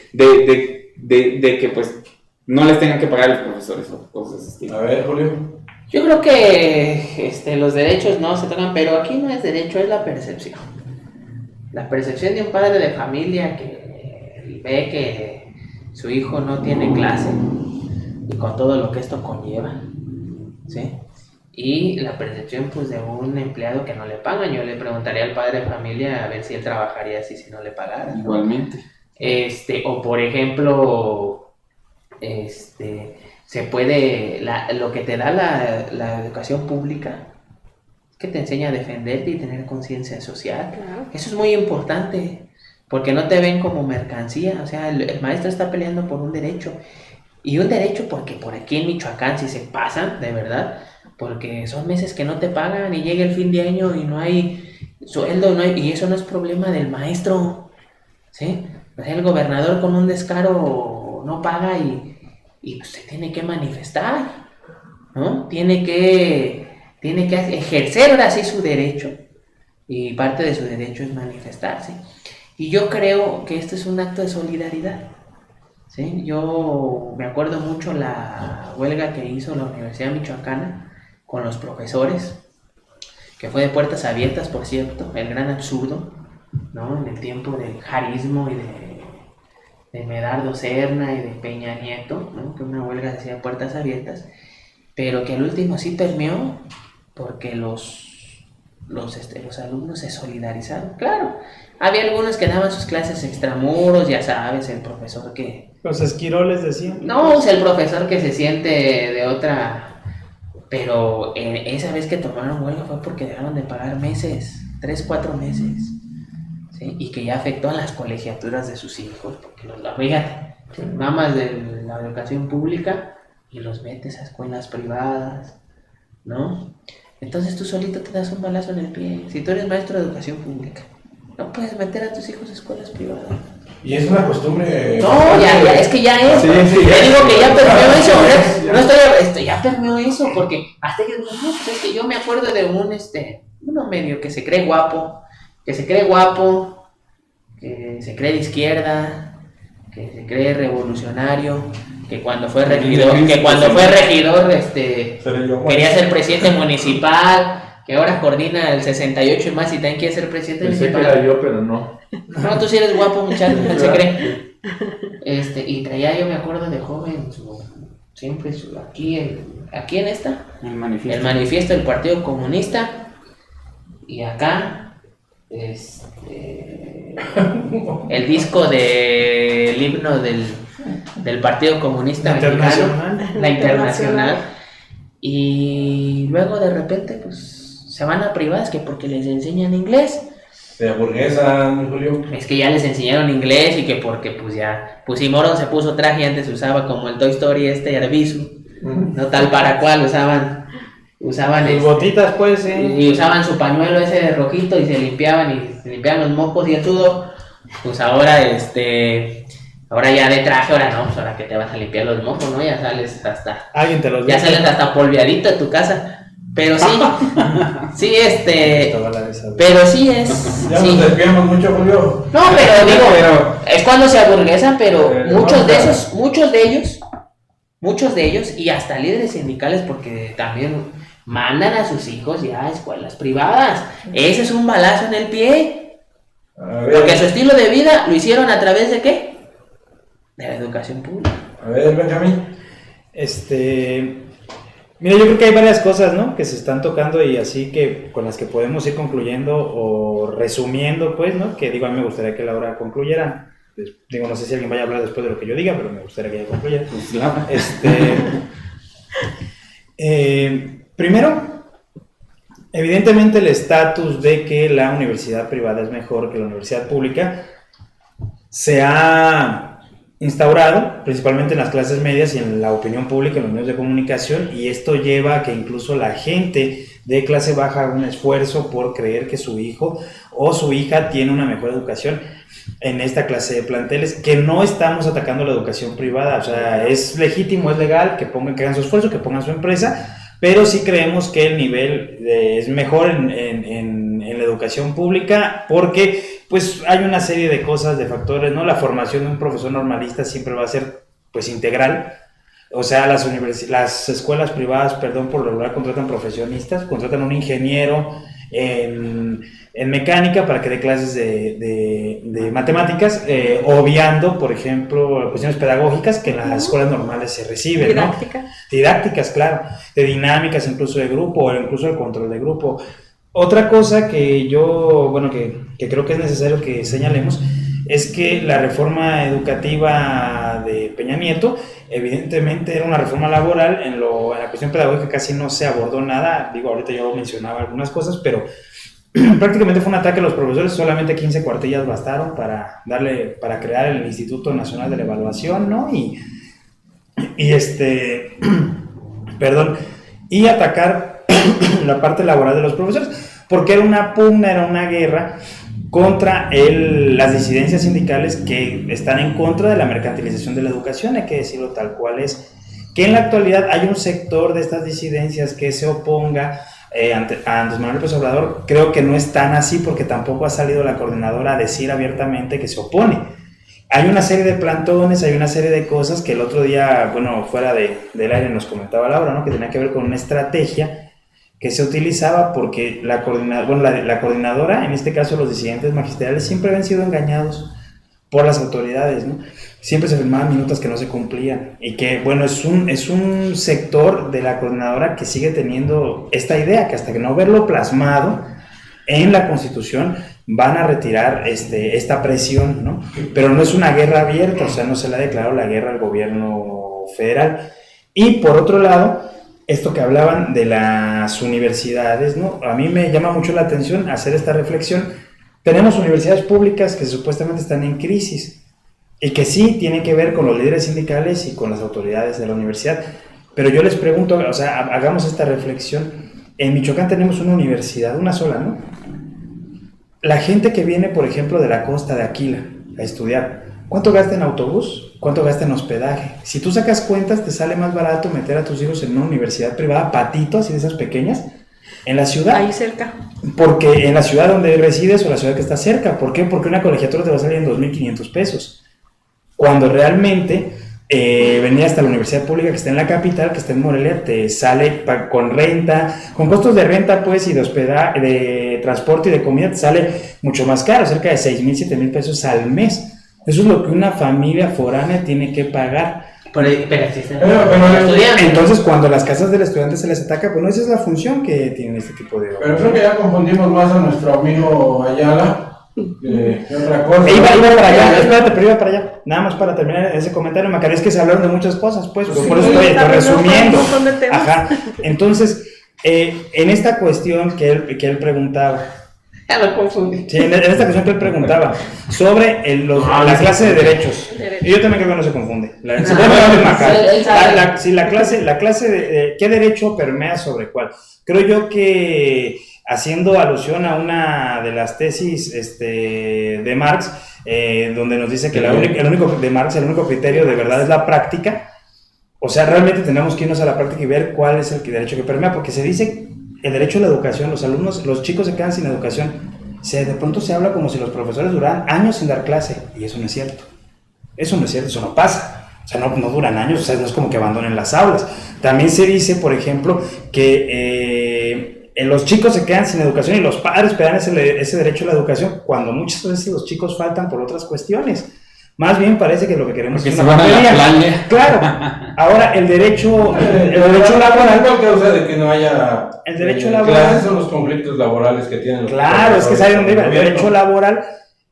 pues no les tengan que pagar los profesores o cosas así. A ver, Julio. Yo creo que los derechos no se tocan, pero aquí no es derecho, es la percepción. La percepción de un padre de familia que ve que su hijo no tiene clase y con todo lo que esto conlleva, ¿sí? Y la percepción pues de un empleado que no le pagan. Yo le preguntaría al padre de familia a ver si él trabajaría así si no le pagaran, ¿no? Igualmente. O por ejemplo, se puede, lo que te da la educación pública, que te enseña a defenderte y tener conciencia social. Claro. Eso es muy importante, porque no te ven como mercancía. O sea, el maestro está peleando por un derecho, y un derecho porque por aquí en Michoacán si se pasan, de verdad, porque son meses que no te pagan y llega el fin de año y no hay sueldo, y eso no es problema del maestro, ¿sí? O sea, el gobernador con un descaro no paga y pues se tiene que manifestar, ¿no? Tiene que ejercer ahora sí su derecho, y parte de su derecho es manifestarse. Y yo creo que esto es un acto de solidaridad, ¿sí? Yo me acuerdo mucho la huelga que hizo la Universidad Michoacana con los profesores, que fue de puertas abiertas, por cierto, el gran absurdo, ¿no? En el tiempo del jarismo y de Medardo Serna y de Peña Nieto, ¿no? Que una huelga se hacía de puertas abiertas, pero que al último sí permeó, porque los alumnos se solidarizaron. Claro, había algunos que daban sus clases extramuros, ya sabes, el profesor que... Los esquiroles decían. No, es el profesor que se siente de otra... Pero esa vez que tomaron huelga fue porque dejaron de pagar meses, 3-4 meses, ¿sí? Y que ya afectó a las colegiaturas de sus hijos, porque fíjate, mamás de la educación pública y los metes a escuelas privadas, ¿no? Entonces tú solito te das un balazo en el pie. Si tú eres maestro de educación pública, no puedes meter a tus hijos a escuelas privadas. Y es una costumbre. No, ya, es que ya es. Sí, Te digo que ya permeó eso, ¿eh? Ya. No estoy, ya permeó eso, porque hasta que, no, pues es que yo me acuerdo de uno medio que se cree guapo, que se cree de izquierda, que se cree revolucionario, que cuando fue regidor, quería ser presidente municipal, que ahora coordina el 68 y más y también quiere ser presidente Pensé que municipal. era yo, pero no. No, tú sí eres guapo, muchacho, él se cree. Y traía, yo me acuerdo de joven, su siempre aquí en esta, El manifiesto. el manifiesto del Partido Comunista, y acá el disco del himno del Partido Comunista Internacional. Mexicano, la Internacional, y luego de repente pues se van a privadas que porque les enseñan inglés. De hamburguesa, Julio. Es que ya les enseñaron inglés y que porque pues ya, pues si Moron se puso traje y antes usaba como el Toy Story Arbizu, no tal para cual usaban Sus el- botitas, pues, y usaban su pañuelo ese de rojito y se limpiaban los mocos y el sudor. Pues ahora ahora ya de traje, ahora no, pues ahora que te vas a limpiar los mocos, ¿no? Ya sales Alguien te los ya dice. sales hasta polviadito de tu casa. Pero sí, sí, pero sí es. Ya sí. nos desviamos mucho, Julio. No, pero digo, Pero- es cuando se aburguesan, pero muchos de no, esos, muchos de ellos, y hasta líderes sindicales, porque también mandan a sus hijos ya a escuelas privadas. Ese es un balazo en el pie, A ver, porque su estilo de vida lo hicieron a través de ¿qué? De la educación pública. a ver, Benjamín. Mira, yo creo que hay varias cosas, ¿no? Que se están tocando y así que con las que podemos ir concluyendo o resumiendo, pues, ¿no? Que digo, a mí me gustaría que Laura concluyera. Digo, no sé si alguien vaya a hablar después de lo que yo diga, pero me gustaría que ella concluyera. Pues, la- Primero, evidentemente el estatus de que la universidad privada es mejor que la universidad pública se ha instaurado principalmente en las clases medias y en la opinión pública, en los medios de comunicación, y esto lleva a que incluso la gente de clase baja haga un esfuerzo por creer que su hijo o su hija tiene una mejor educación en esta clase de planteles, que no estamos atacando la educación privada, o sea, es legítimo, es legal que hagan su esfuerzo, que pongan su empresa, pero sí creemos que el nivel es mejor en la educación pública, porque pues hay una serie de cosas, de factores, ¿no? La formación de un profesor normalista siempre va a ser pues integral. O sea, las escuelas privadas, perdón, por lo regular contratan profesionistas, contratan un ingeniero en mecánica para que dé clases de matemáticas, obviando, por ejemplo, cuestiones pedagógicas que en las escuelas normales se reciben, ¿no? Didácticas, claro, de dinámicas incluso de grupo, o incluso el control de grupo. Otra cosa que yo, bueno, que creo que es necesario que señalemos, es que la reforma educativa de Peña Nieto, evidentemente era una reforma laboral, en la cuestión pedagógica casi no se abordó nada, digo, ahorita yo mencionaba algunas cosas, pero prácticamente fue un ataque a los profesores, solamente 15 cuartillas bastaron para crear el Instituto Nacional de la Evaluación, ¿no? Y atacar la parte laboral de los profesores, porque era una pugna, era una guerra contra las disidencias sindicales que están en contra de la mercantilización de la educación, hay que decirlo tal cual es, que en la actualidad hay un sector de estas disidencias que se oponga a Andrés Manuel López Obrador. Creo que no es tan así, porque tampoco ha salido la coordinadora a decir abiertamente que se opone. Hay una serie de plantones, hay una serie de cosas que el otro día, bueno, fuera del aire nos comentaba Laura, ¿no? Que tenía que ver con una estrategia que se utilizaba porque la coordinadora, en este caso los disidentes magisteriales, siempre habían sido engañados por las autoridades, ¿no? Siempre se firmaban minutas que no se cumplían, y que, bueno, es un sector de la coordinadora que sigue teniendo esta idea, que hasta que no verlo plasmado en la Constitución van a retirar esta presión, ¿no? Pero no es una guerra abierta, o sea, no se le ha declarado la guerra al gobierno federal. Y por otro lado, esto que hablaban de las universidades, ¿no? A mí me llama mucho la atención hacer esta reflexión. Tenemos universidades públicas que supuestamente están en crisis y que sí tienen que ver con los líderes sindicales y con las autoridades de la universidad. Pero yo les pregunto, o sea, hagamos esta reflexión. En Michoacán tenemos una universidad, una sola, ¿no? La gente que viene, por ejemplo, de la costa de Aquila a estudiar, ¿cuánto gasta en autobús? ¿Cuánto gasta en hospedaje? Si tú sacas cuentas, te sale más barato meter a tus hijos en una universidad privada, patito, así de esas pequeñas, en la ciudad. Ahí cerca. Porque en la ciudad donde resides o la ciudad que está cerca. ¿Por qué? Porque una colegiatura te va a salir en 2,500 pesos. Cuando realmente venir hasta la universidad pública que está en la capital, que está en Morelia, te sale con renta, con costos de renta, pues, y de hospedaje, de transporte y de comida, te sale mucho más caro, cerca de 6,000, 7,000 pesos al mes. Eso es lo que una familia foránea tiene que pagar Pero existen Pero- estudiantes. Entonces, cuando las casas del estudiante se les ataca, bueno, esa es la función que tienen este tipo de... Pero creo que ya confundimos más a nuestro amigo Ayala que otra cosa. Iba para allá, espérate, pero iba para allá. Nada más para terminar ese comentario, Macario, es que se hablaron de muchas cosas, pues, Sí, por eso estoy también resumiendo. un montón de temas. Ajá, entonces, en esta cuestión que él preguntaba, Ya lo confundí. sí, en esta cuestión que él preguntaba sobre la clase de derechos, Derecho. y yo también creo que no se confunde. La clase de qué derecho permea sobre cuál. Creo yo que haciendo alusión a una de las tesis de Marx, donde nos dice que el único criterio de verdad es la práctica. O sea, realmente tenemos que irnos a la práctica y ver cuál es el derecho que permea, porque se dice el derecho a la educación, los chicos se quedan sin educación, de pronto se habla como si los profesores duraran años sin dar clase, y eso no es cierto. Eso no es cierto, eso no pasa. O sea, no duran años, o sea, no es como que abandonen las aulas. También se dice, por ejemplo, que los chicos se quedan sin educación y los padres pierden ese derecho a la educación cuando muchas veces los chicos faltan por otras cuestiones. Más bien parece que lo que queremos Porque es se una van a la papelería. playa. Claro. Ahora, el derecho laboral. ¿Cuál causa de que no haya El derecho laboral. clases son los conflictos laborales que tienen los Claro, es que sabe dónde iba. El gobierno. derecho laboral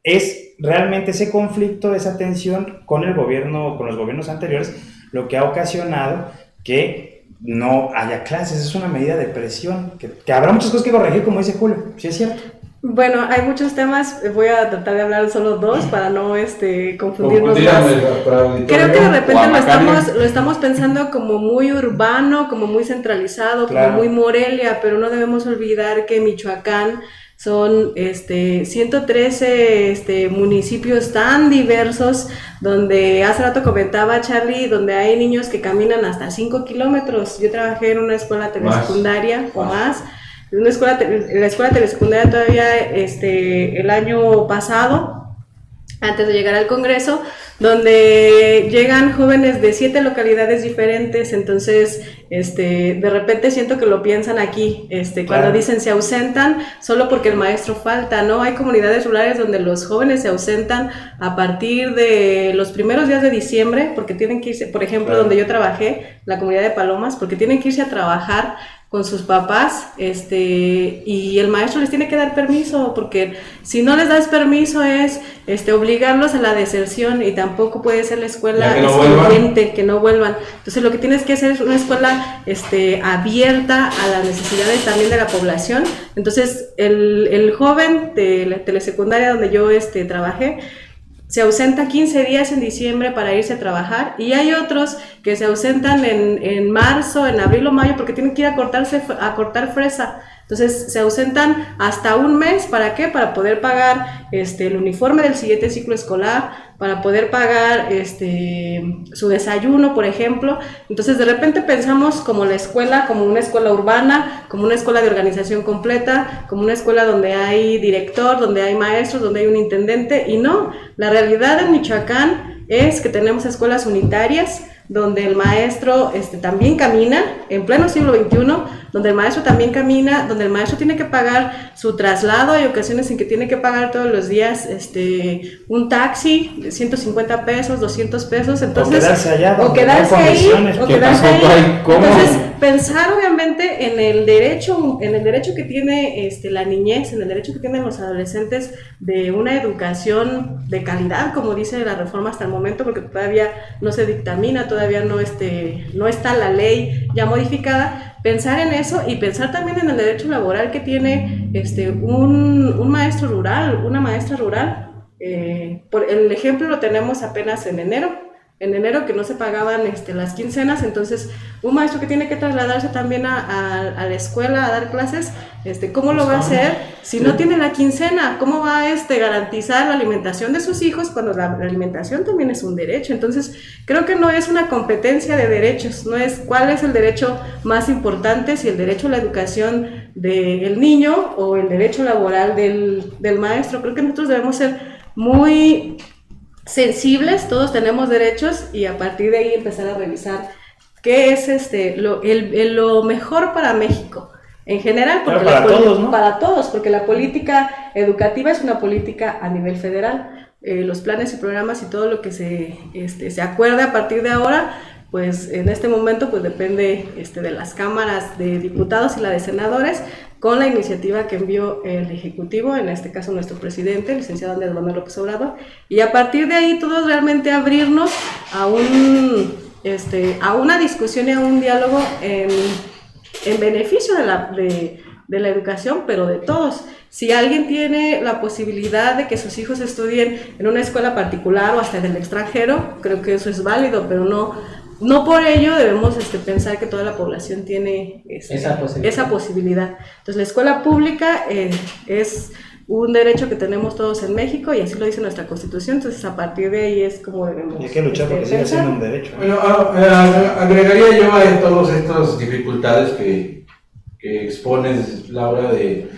es realmente ese conflicto, esa tensión con el gobierno, con los gobiernos anteriores, lo que ha ocasionado que no haya clases. Es una medida de presión, que habrá muchas cosas que corregir, como dice Julio, sí es cierto. Bueno, hay muchos temas, voy a tratar de hablar solo dos para no confundirnos más. Creo que de repente lo estamos pensando como muy urbano, como muy centralizado, Claro. como muy Morelia, pero no debemos olvidar que Michoacán son 113 municipios tan diversos, donde hace rato comentaba Charlie, donde hay niños que caminan hasta 5 kilómetros. Yo trabajé en una escuela telesecundaria o más. En la escuela telesecundaria todavía el año pasado, antes de llegar al Congreso, donde llegan jóvenes de 7 localidades diferentes. Entonces de repente siento que lo piensan aquí, cuando Claro. dicen se ausentan solo porque el maestro falta, ¿no? Hay comunidades rurales donde los jóvenes se ausentan a partir de los primeros días de diciembre, porque tienen que irse, por ejemplo, Claro. donde yo trabajé, la comunidad de Palomas, porque tienen que irse a trabajar con sus papás, y el maestro les tiene que dar permiso, porque si no les das permiso es obligarlos a la deserción, y tampoco puede ser la escuela Ya que no excluyente, que no vuelvan. Entonces lo que tienes que hacer es una escuela abierta a las necesidades también de la población. Entonces el joven de la telesecundaria donde yo trabajé, se ausenta 15 días en diciembre para irse a trabajar, y hay otros que se ausentan en marzo, en abril o mayo, porque tienen que ir a cortar fresa. Entonces se ausentan hasta un mes. ¿Para qué? Para poder pagar el uniforme del siguiente ciclo escolar, para poder pagar su desayuno, por ejemplo. Entonces de repente pensamos como la escuela, como una escuela urbana, como una escuela de organización completa, como una escuela donde hay director, donde hay maestros, donde hay un intendente, y no, la realidad en Michoacán es que tenemos escuelas unitarias, donde el maestro también camina, en pleno siglo XXI, donde el maestro también camina, donde el maestro tiene que pagar su traslado. Hay ocasiones en que tiene que pagar todos los días un taxi de 150 pesos, 200 pesos, entonces, O quedarse allá, o donde quedarse no hay ahí, condiciones, o que quedarse tampoco ahí. hay cómo. Entonces, pensar obviamente en el derecho que tiene la niñez, en el derecho que tienen los adolescentes de una educación de calidad, como dice la reforma hasta el momento, porque todavía no se dictamina, todavía no está la ley ya modificada. Pensar en eso, y pensar también en el derecho laboral que tiene un maestro rural, una maestra rural. Por el ejemplo lo tenemos apenas en enero, que no se pagaban las quincenas. Entonces un maestro que tiene que trasladarse también a la escuela a dar clases, ¿cómo lo va a hacer si no tiene la quincena? ¿Cómo va a garantizar la alimentación de sus hijos cuando la alimentación también es un derecho? Entonces creo que no es una competencia de derechos, no es cuál es el derecho más importante, si el derecho a la educación del niño o el derecho laboral del maestro. Creo que nosotros debemos ser muy sensibles, todos tenemos derechos, y a partir de ahí empezar a revisar qué es lo mejor para México en general, porque para todos, ¿no? Para todos, porque la política educativa es una política a nivel federal, los planes y programas y todo lo que se acuerde a partir de ahora, pues en este momento pues depende de las cámaras de diputados y la de senadores, con la iniciativa que envió el Ejecutivo, en este caso nuestro presidente, el licenciado Andrés Manuel López Obrador, y a partir de ahí todos realmente abrirnos a una discusión y a un diálogo en beneficio de la educación, pero de todos. Si alguien tiene la posibilidad de que sus hijos estudien en una escuela particular o hasta en el extranjero, creo que eso es válido, pero no por ello debemos pensar que toda la población tiene esa posibilidad. Entonces la escuela pública es un derecho que tenemos todos en México y así lo dice nuestra Constitución, entonces a partir de ahí es como debemos. Y hay que luchar porque siga siendo un derecho. Bueno, agregaría yo a todas estas dificultades que expones, Laura, de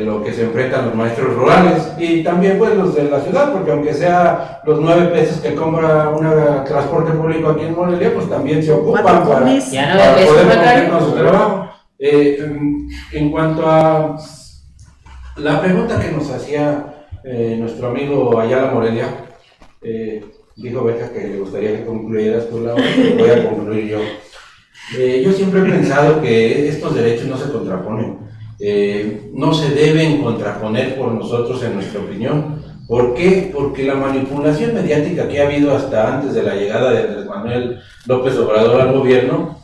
lo que se enfrentan los maestros rurales y también pues los de la ciudad, porque aunque sea los 9 pesos que compra un transporte público aquí en Morelia, pues también se ocupan para poder cumplir con su trabajo. En cuanto a la pregunta que nos hacía nuestro amigo Ayala Morelia, dijo Beca que le gustaría que concluyeras tú, Laura, pero voy a concluir yo. Yo siempre he pensado que estos derechos no se contraponen. No se deben contraponer por nosotros en nuestra opinión. ¿Por qué? Porque la manipulación mediática que ha habido hasta antes de la llegada de Andrés Manuel López Obrador al gobierno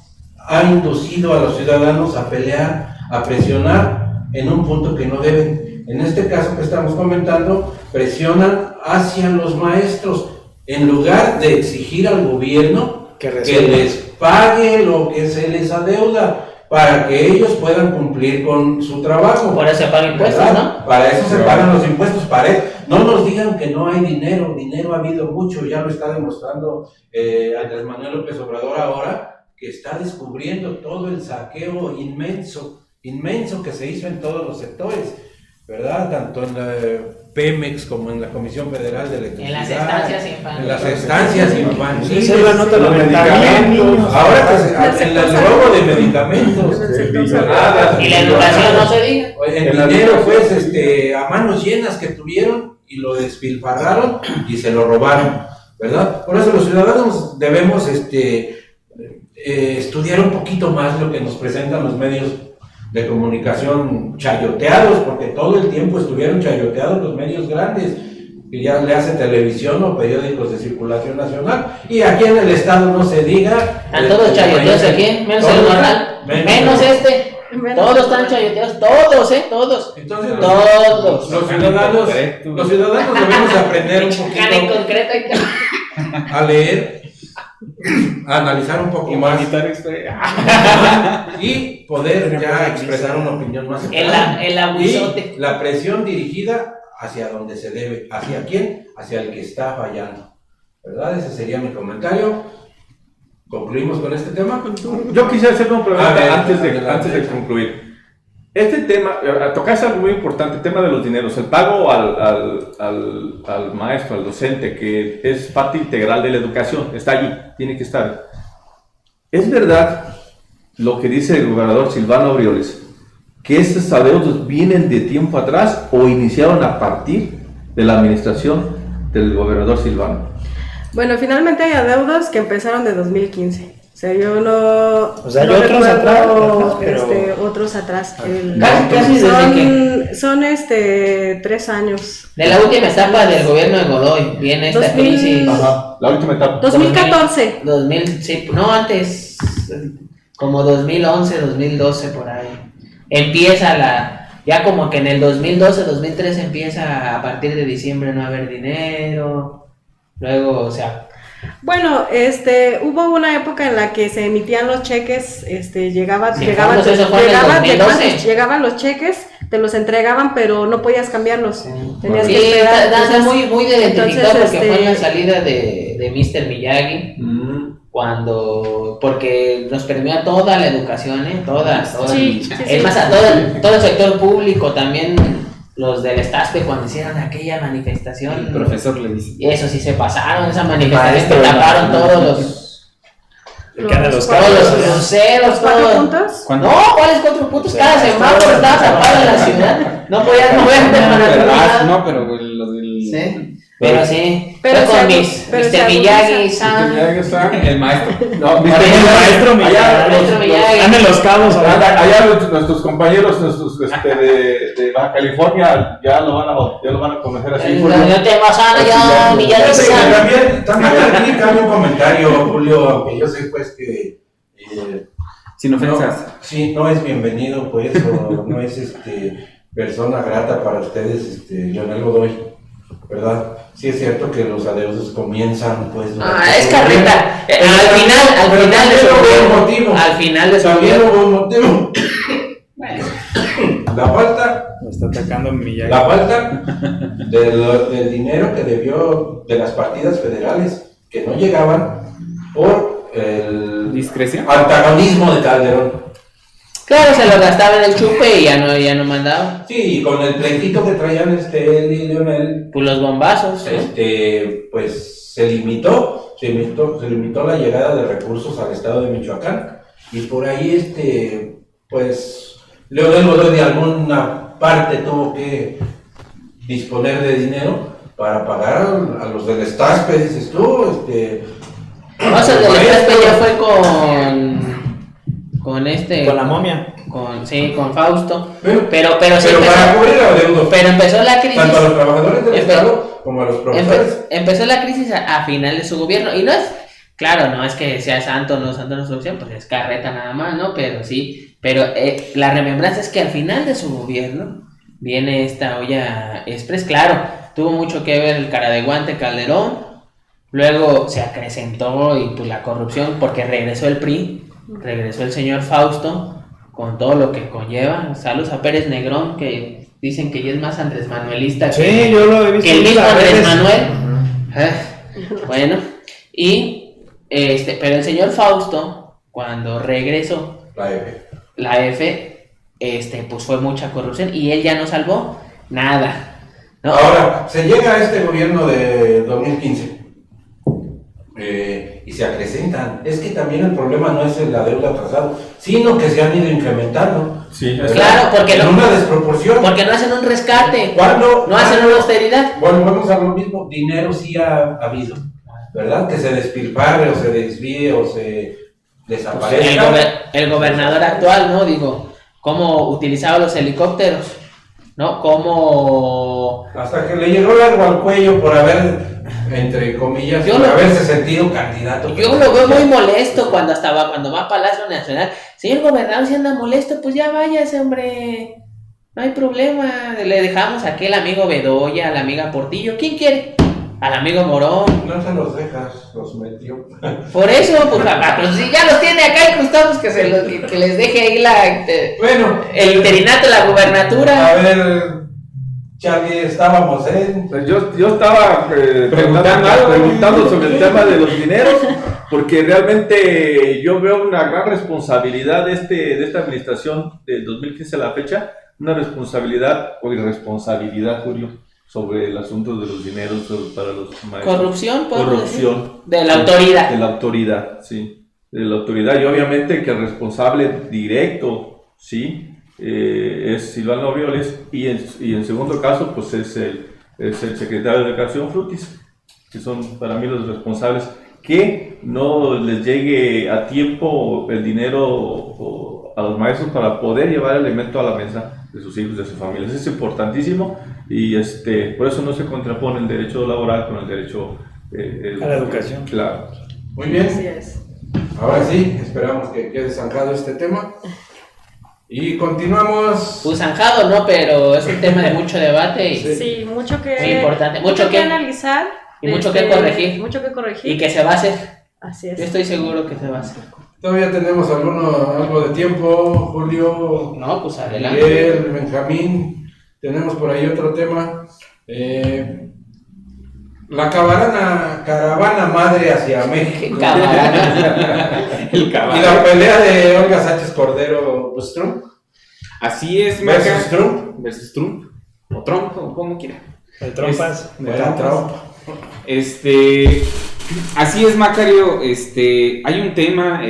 ha inducido a los ciudadanos a pelear, a presionar en un punto que no deben. En este caso que estamos comentando, presionan hacia los maestros en lugar de exigir al gobierno que les pague lo que se les adeuda, para que ellos puedan cumplir con su trabajo. Por eso se pagan impuestos, ¿verdad? ¿no? Para eso se pagan los impuestos, no nos digan que no hay dinero ha habido mucho, ya lo está demostrando Andrés Manuel López Obrador ahora, que está descubriendo todo el saqueo inmenso que se hizo en todos los sectores, ¿verdad? Tanto en la Pemex como en la Comisión Federal de Electricidad. En las estancias infantiles. En las estancias infantiles. Se la nota los medicamentos. Ahora que en el robo de medicamentos. Y la educación no se diga. El dinero, pues, a manos llenas que tuvieron y lo despilfarraron y se lo robaron, ¿verdad? Por eso los ciudadanos debemos estudiar un poquito más lo que nos presentan los medios de comunicación chayoteados, porque todo el tiempo estuvieron chayoteados los medios grandes, que ya le hace televisión o periódicos de circulación nacional, y aquí en el estado no se diga. Están todos chayoteados aquí, menos el normal, menos todos están chayoteados, todos, Entonces, todos. Los ciudadanos debemos aprender un poquito a leer, a analizar un poco más y poder ya expresar una opinión más clara. El abusote. Y la presión dirigida hacia donde se debe. ¿Hacia quién? Hacia el que está fallando, ¿verdad? Ese sería mi comentario. ¿Concluimos con este tema? Yo quisiera hacer una pregunta antes de concluir. Este tema, tocaste algo muy importante, el tema de los dineros, el pago al maestro, al docente, que es parte integral de la educación, está allí, tiene que estar. ¿Es verdad lo que dice el gobernador Silvano Aureoles, que estos adeudos vienen de tiempo atrás o iniciaron a partir de la administración del gobernador Silvano? Bueno, finalmente hay adeudos que empezaron de 2015. O sea, yo no. O sea, hay no otros recuerdo, atrás, pero otros atrás. Casi desde que. Son 3 años. De la última etapa del gobierno de Godoy viene esta 2000. crisis. Ajá, la última etapa. 2014. 2000, sí, no antes, como 2011, 2012 por ahí. Empieza ya como que en el 2012, 2013 empieza a partir de diciembre no haber dinero. Luego, o sea. Bueno, hubo una época en la que se emitían los cheques, llegaban los cheques, te los entregaban, pero no podías cambiarlos. Tenías que esperar. Entonces, muy identificado entonces, porque fue en la salida de Mr. Miyagi, porque nos premió toda la educación, toda. Sí, es más, a todo el sector público también. Los del Estaspe cuando hicieron aquella manifestación, El profesor le dice. y eso sí se pasaron, esa manifestación que taparon todos los cruceros, ¿4 puntos? No, ¿cuáles 4 puntos? Cada semáforo estaba tapado en la ciudad. No podían moverse para nada. No, pero los del... Sí. Pero sí, Pero fue con se- mis pero se Mr. agudiza. Miyagi-san. El maestro. No, El maestro Miyagi. Maestro Miyagi. Ande los cabos ahora. allá nuestros compañeros de Baja California ya lo van a conocer así. Yo te vas a ya, Miyagi-san. También aquí cabe un comentario, Julio, aunque yo sé pues que Sin ofensas. no, sí, no es bienvenido pues, o no es persona grata para ustedes, Leonel Godoy, ¿verdad? Sí es cierto que los adeudos comienzan pues... Es carreta. Al final de su gobierno. Al final de su También gobierno. hubo un motivo. Bueno, La falta Lo está atacando Miyagi. La falta del dinero que debió de las partidas federales que no llegaban por el Discreción. antagonismo de Calderón. claro, se lo gastaba en el chupe y ya no mandaba. Sí, y con el pleitito que traían él y Leonel, Pues los bombazos. ¿no? pues se limitó la llegada de recursos al estado de Michoacán y por ahí pues Leonel Godoy de alguna parte tuvo que disponer de dinero para pagar a los del Estaspe, dices tú, No, o sea, el del Estaspe ya fue Con la momia. con Fausto. Pero Pero sí para empezó, cubrir adeudos, pero empezó la crisis. tanto a los trabajadores del Empe- Estado como a los profesores. Empezó la crisis a final de su gobierno y no es, claro, no es que sea santo no solución, pues es carreta nada más, ¿no? Pero sí, la remembranza es que al final de su gobierno viene esta olla express, claro, tuvo mucho que ver el cara de guante Calderón, luego se acrecentó y pues la corrupción porque regresó el PRI, regresó el señor Fausto con todo lo que conlleva. Saludos a Pérez Negrón, que dicen que ya es más Andrés Manuelista Sí, yo lo he visto. que el mismo en las Andrés redes. Manuel. Bueno, pero el señor Fausto, cuando regresó, La F. pues fue mucha corrupción y él ya no salvó nada. ¿no? Ahora, se llega a este gobierno de 2015 y se acrecentan. Es que también el problema no es la deuda atrasada, sino que se han ido incrementando. Sí, ¿verdad? Claro, porque en no- una desproporción. Porque no hacen un rescate, Cuando no hacen una austeridad. Bueno, vamos a lo mismo. Dinero sí ha habido, ¿verdad? Que se despilfarre o se desvíe o se desaparezca. El gobernador actual, ¿no? Digo, cómo utilizaba los helicópteros, ¿no? Cómo... Hasta que le llegó algo al cuello por haber, entre comillas, Yo por lo- haberse sentido candidato. Yo lo veo muy molesto cuando va a Palacio Nacional. Señor gobernador, si anda molesto, pues ya váyase, hombre. No hay problema. Le dejamos a aquel amigo Bedoya, a la amiga Portillo. ¿Quién quiere? Al amigo Morón. No se los dejas, los metió. Por eso, pues, pues si ya los tiene acá incrustados, que les deje ahí Bueno, el interinato, la gubernatura. a ver, Charlie, estábamos en... Pues yo estaba preguntando sobre el tema de los dineros, porque realmente yo veo una gran responsabilidad de esta administración del 2015 a la fecha, una responsabilidad o irresponsabilidad, Julio, sobre el asunto de los dineros para los maestros. Corrupción, podemos decir. Corrupción. De la Sí, autoridad. De la autoridad, sí. De la autoridad. Y obviamente que el responsable directo, sí, es Silvano Aureoles, y en segundo caso, pues es el secretario de Educación, Frutis, que son para mí los responsables, que no les llegue a tiempo el dinero a los maestros para poder llevar el alimento a la mesa de sus hijos, de sus familias. Es importantísimo y por eso no se contrapone el derecho laboral con el derecho A la educación. Claro. Muy bien. Así es. Ahora sí, esperamos que quede zanjado este tema. Y continuamos. Pues zanjado, ¿no? Pero es un tema de mucho debate y, Sí, mucho que, Muy importante, mucho mucho que que- analizar. y mucho que corregir. Mucho que corregir. y que se va a hacer. Así Yo es. estoy seguro que se va a hacer. Todavía tenemos algo de tiempo, Julio, No, pues adelante. Miguel, Benjamín. Tenemos por ahí otro tema. La caravana madre hacia México. El Y caballo. la pelea de Olga Sánchez Cordero, pues Trump Así es, versus Maca. Trump. Versus Trump. O Trump, como quiera. De trompas. De Fuera trompas. Trump. Así es, Macario. Hay un tema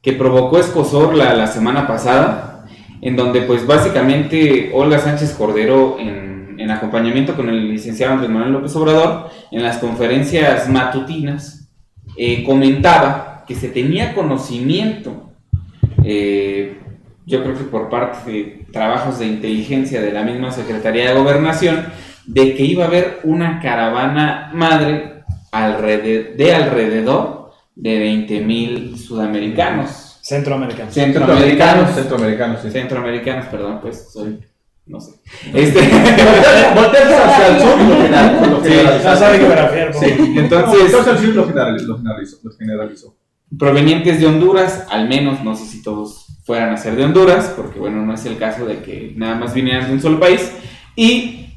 que provocó escozor la semana pasada, en donde pues básicamente Olga Sánchez Cordero en en acompañamiento con el licenciado Andrés Manuel López Obrador, en las conferencias matutinas, comentaba que se tenía conocimiento, yo creo que por parte de trabajos de inteligencia de la misma Secretaría de Gobernación, de que iba a haber una caravana madre de alrededor de 20,000 sudamericanos. Centroamericanos. Centroamericanos, perdón, pues soy, no sé. Voltearse hacia el sur, lo generalizó. No sabe geografía. Sí, entonces, Entonces el sur lo generalizó. provenientes de Honduras, al menos, no sé si todos fueran a ser de Honduras, porque bueno, no es el caso de que nada más vinieran de un solo país, y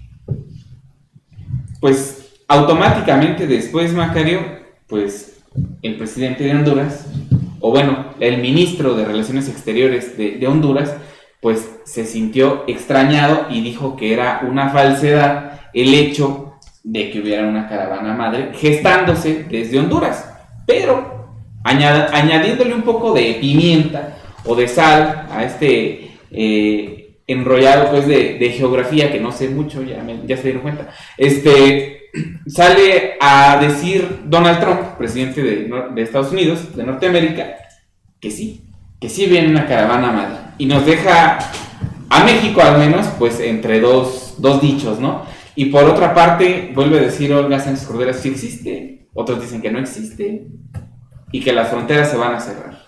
pues automáticamente después, Macario, pues el presidente de Honduras, o bueno, el ministro de Relaciones Exteriores de Honduras, pues se sintió extrañado y dijo que era una falsedad el hecho de que hubiera una caravana madre gestándose desde Honduras, pero añadiéndole un poco de pimienta o de sal a este enrollado pues de geografía que no sé mucho, ya se dieron cuenta, sale a decir Donald Trump, presidente de Estados Unidos, de Norteamérica, que sí viene una caravana madre, y nos deja a México al menos pues entre dos dichos, ¿no? Y por otra parte vuelve a decir Olga Sánchez Cordero, sí existe, otros dicen que no existe y que las fronteras se van a cerrar.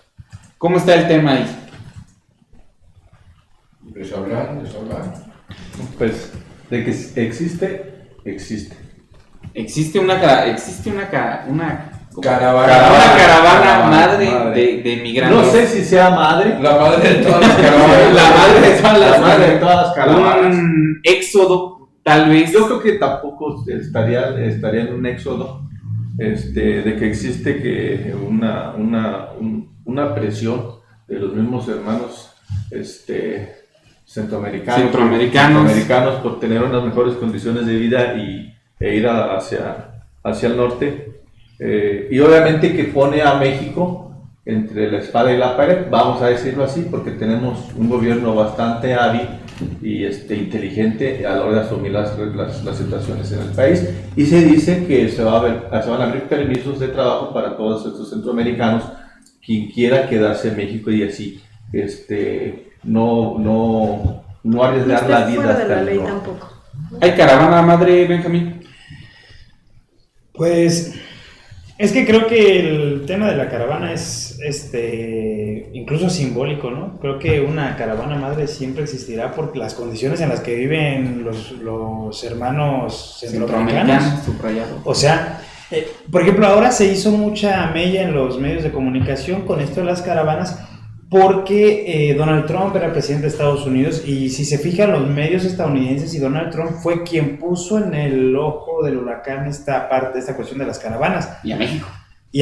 ¿Cómo está el tema ahí? Deshablar. Pues, de que existe. Existe una caravana madre de migrantes. No sé si sea madre. La madre de todas las caravanas. La madre de todas las La madre de todas las caravanas. Un éxodo, tal vez. Yo creo que tampoco estaría en un éxodo, de que existe que una presión de los mismos hermanos centroamericanos por tener unas mejores condiciones de vida e ir hacia el norte, y obviamente que pone a México entre la espada y la pared, vamos a decirlo así, porque tenemos un gobierno bastante hábil y inteligente a la hora de asumir las situaciones en el país, y se dice que se van a abrir permisos de trabajo para todos estos centroamericanos, quien quiera quedarse en México y así no arriesgar la vida fuera de hasta la el ley norte. tampoco. ¿Hay caravana madre, Benjamín? Pues es que creo que el tema de la caravana es incluso simbólico, ¿no? Creo que una caravana madre siempre existirá por las condiciones en las que viven los hermanos centroamericanos. Subrayado. O sea, por ejemplo, ahora se hizo mucha mella en los medios de comunicación con esto de las caravanas, porque Donald Trump era presidente de Estados Unidos, y si se fijan los medios estadounidenses, y Donald Trump fue quien puso en el ojo del huracán esta cuestión de las caravanas. Y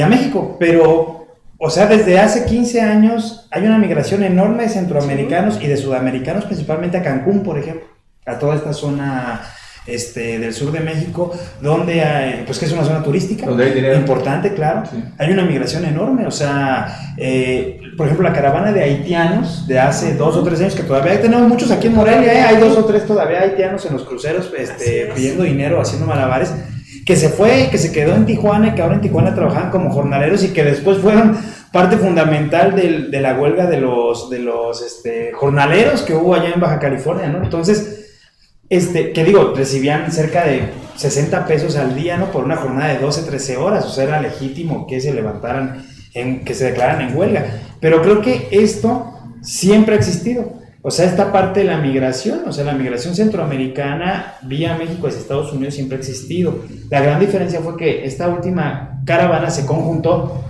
a México. Pero, o sea, desde hace 15 años hay una migración enorme de centroamericanos y de sudamericanos, principalmente a Cancún, por ejemplo, a toda esta zona del sur de México, donde hay, pues que es una zona turística donde hay dinero importante, claro. Sí. Hay una migración enorme, o sea, por ejemplo, la caravana de haitianos de hace 2 o 3 años, que todavía tenemos muchos aquí en Morelia, hay 2 o 3 todavía haitianos en los cruceros, pidiendo dinero, haciendo malabares, que se fue, que se quedó en Tijuana, y que ahora en Tijuana trabajaban como jornaleros, y que después fueron parte fundamental de la huelga de los jornaleros que hubo allá en Baja California, ¿no? Entonces, que digo, recibían cerca de 60 pesos al día, ¿no? Por una jornada de 12, 13 horas, o sea, era legítimo que se levantaran, que se declararan en huelga. Pero creo que esto siempre ha existido. O sea, esta parte de la migración, o sea, la migración centroamericana vía México hacia Estados Unidos siempre ha existido. La gran diferencia fue que esta última caravana se conjuntó,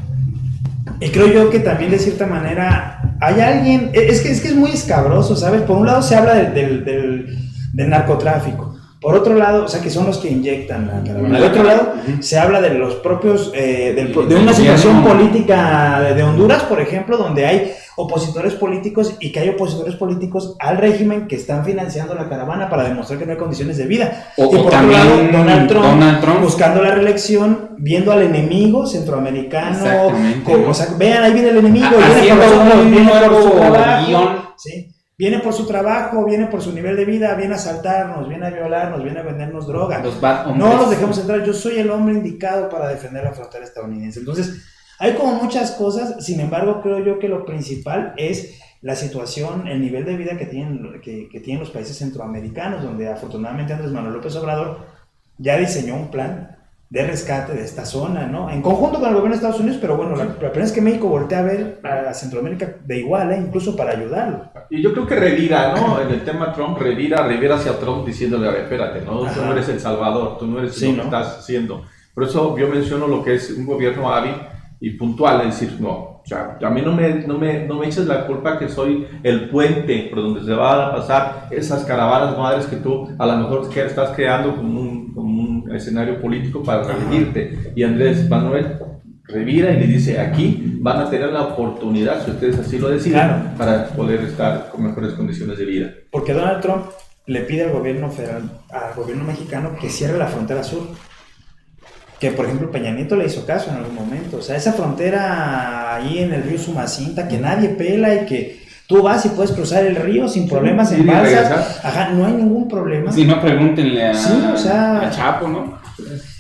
y creo yo que también de cierta manera hay alguien, es que es muy escabroso, ¿sabes? Por un lado se habla del narcotráfico, por otro lado, o sea, que son los que inyectan la caravana. Del otro lado, se habla de los propios, de una situación política de Honduras, por ejemplo, donde hay opositores políticos, y que hay opositores políticos al régimen que están financiando la caravana para demostrar que no hay condiciones de vida. Y por otro lado, Donald Trump buscando la reelección, viendo al enemigo centroamericano, o sea, vean, ahí viene el enemigo, viene por su trabajo, ¿sí? Viene por su trabajo, viene por su nivel de vida, viene a asaltarnos, viene a violarnos, viene a vendernos droga. Los bad hombres. No los dejemos entrar, yo soy el hombre indicado para defender la frontera estadounidense. Entonces, hay como muchas cosas, sin embargo, creo yo que lo principal es la situación, el nivel de vida que tienen los países centroamericanos, donde afortunadamente Andrés Manuel López Obrador ya diseñó un plan de rescate de esta zona, ¿no? En conjunto con el gobierno de Estados Unidos, pero bueno, la pena es que México voltea a ver a Centroamérica de igual, incluso para ayudarlo. Y yo creo que revira, ¿no? En el tema Trump, revira hacia Trump diciéndole, a ver, espérate, ¿no? Tú no eres El Salvador, tú no eres lo que estás haciendo. Por eso yo menciono lo que es un gobierno hábil y puntual, es decir, no, o sea, a mí no me eches la culpa que soy el puente por donde se van a pasar esas caravanas madres que tú a lo mejor estás creando como un escenario político para reelegirte. Y Andrés Manuel revira y le dice, aquí van a tener la oportunidad, si ustedes así lo deciden, para poder estar con mejores condiciones de vida. Porque Donald Trump le pide al gobierno federal, al gobierno mexicano, que cierre la frontera sur. Que por ejemplo Peña Nieto le hizo caso en algún momento. O sea, esa frontera ahí en el río Sumacinta que nadie pela y que tú vas y puedes cruzar el río sin problemas en balsas. Ajá, no hay ningún problema. Si no, pregúntenle a Chapo, ¿no?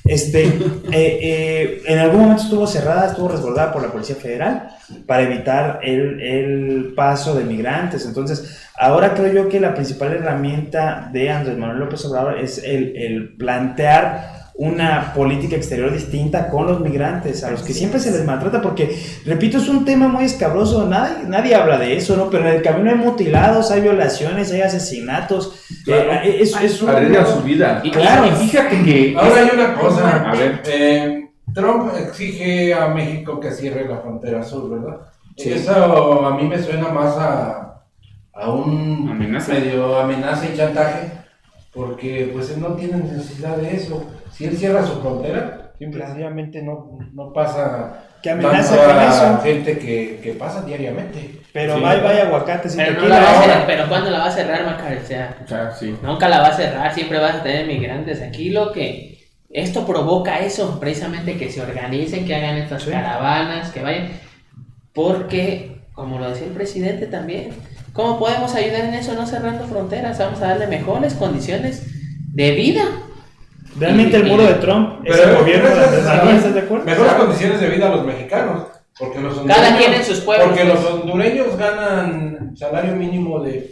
En algún momento estuvo cerrada, estuvo resguardada por la Policía Federal para evitar el paso de migrantes. Entonces, ahora creo yo que la principal herramienta de Andrés Manuel López Obrador es el plantear una política exterior distinta con los migrantes, a los que siempre se les maltrata, porque, repito, es un tema muy escabroso, nadie habla de eso, ¿no? Pero en el camino hay mutilados, hay violaciones, hay asesinatos, claro. Arriesgan su vida. Claro, y fíjate que... Ahora hay una cosa, a ver, Trump exige a México que cierre la frontera sur, ¿verdad? Sí. Eso a mí me suena más a un amenaza. medio amenaza y chantaje, porque pues no tienen necesidad de eso. Si él cierra su frontera, sencillamente no pasa ¿qué amenaza tanto con a eso? Gente que pasa diariamente. Pero Sí. vaya aguacates y Pero, tequila. pero ¿cuándo la va a cerrar, Macario? O sea, Sí. nunca la va a cerrar, siempre vas a tener migrantes. Aquí esto provoca eso, precisamente que se organicen, que hagan estas caravanas, que vayan, porque, como lo decía el presidente también, ¿cómo podemos ayudar en eso no cerrando fronteras? Vamos a darle mejores condiciones de vida. Realmente el muro de Trump es el gobierno de Andrés Manuel, ¿estás de acuerdo? Mejores condiciones de vida a los mexicanos, porque los Cada quien en sus pueblos. Porque los hondureños ganan salario mínimo de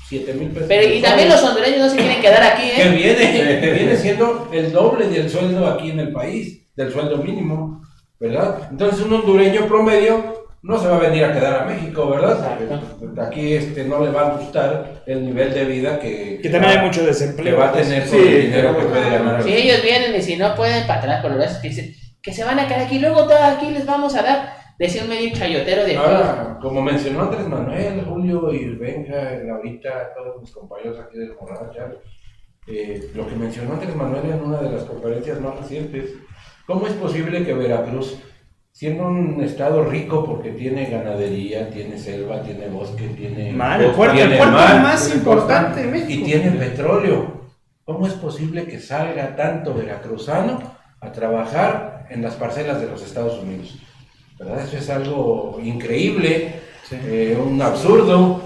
7,000 pesos. Pero y también los hondureños no se quieren quedar aquí, que viene siendo el doble del sueldo aquí en el país, del sueldo mínimo, ¿verdad? Entonces un hondureño promedio no se va a venir a quedar a México, ¿verdad? Porque aquí no le va a gustar el nivel de vida que también hay mucho desempleo. que va a tener con el dinero que puede ganar. Si ellos vienen y si no pueden, para atrás, por lo menos que dicen que se van a quedar aquí, luego todo aquí les vamos a dar, decía un medio chayotero de Ahora, como mencionó Andrés Manuel, Julio y Benja, ahorita todos mis compañeros aquí del Jornal, lo que mencionó Andrés Manuel en una de las conferencias más recientes, ¿cómo es posible que Veracruz, siendo un estado rico porque tiene ganadería, tiene selva, tiene bosque, tiene el puerto más importante de México y tiene petróleo, ¿cómo es posible que salga tanto veracruzano a trabajar en las parcelas de los Estados Unidos? ¿Verdad? Eso es algo increíble, un absurdo,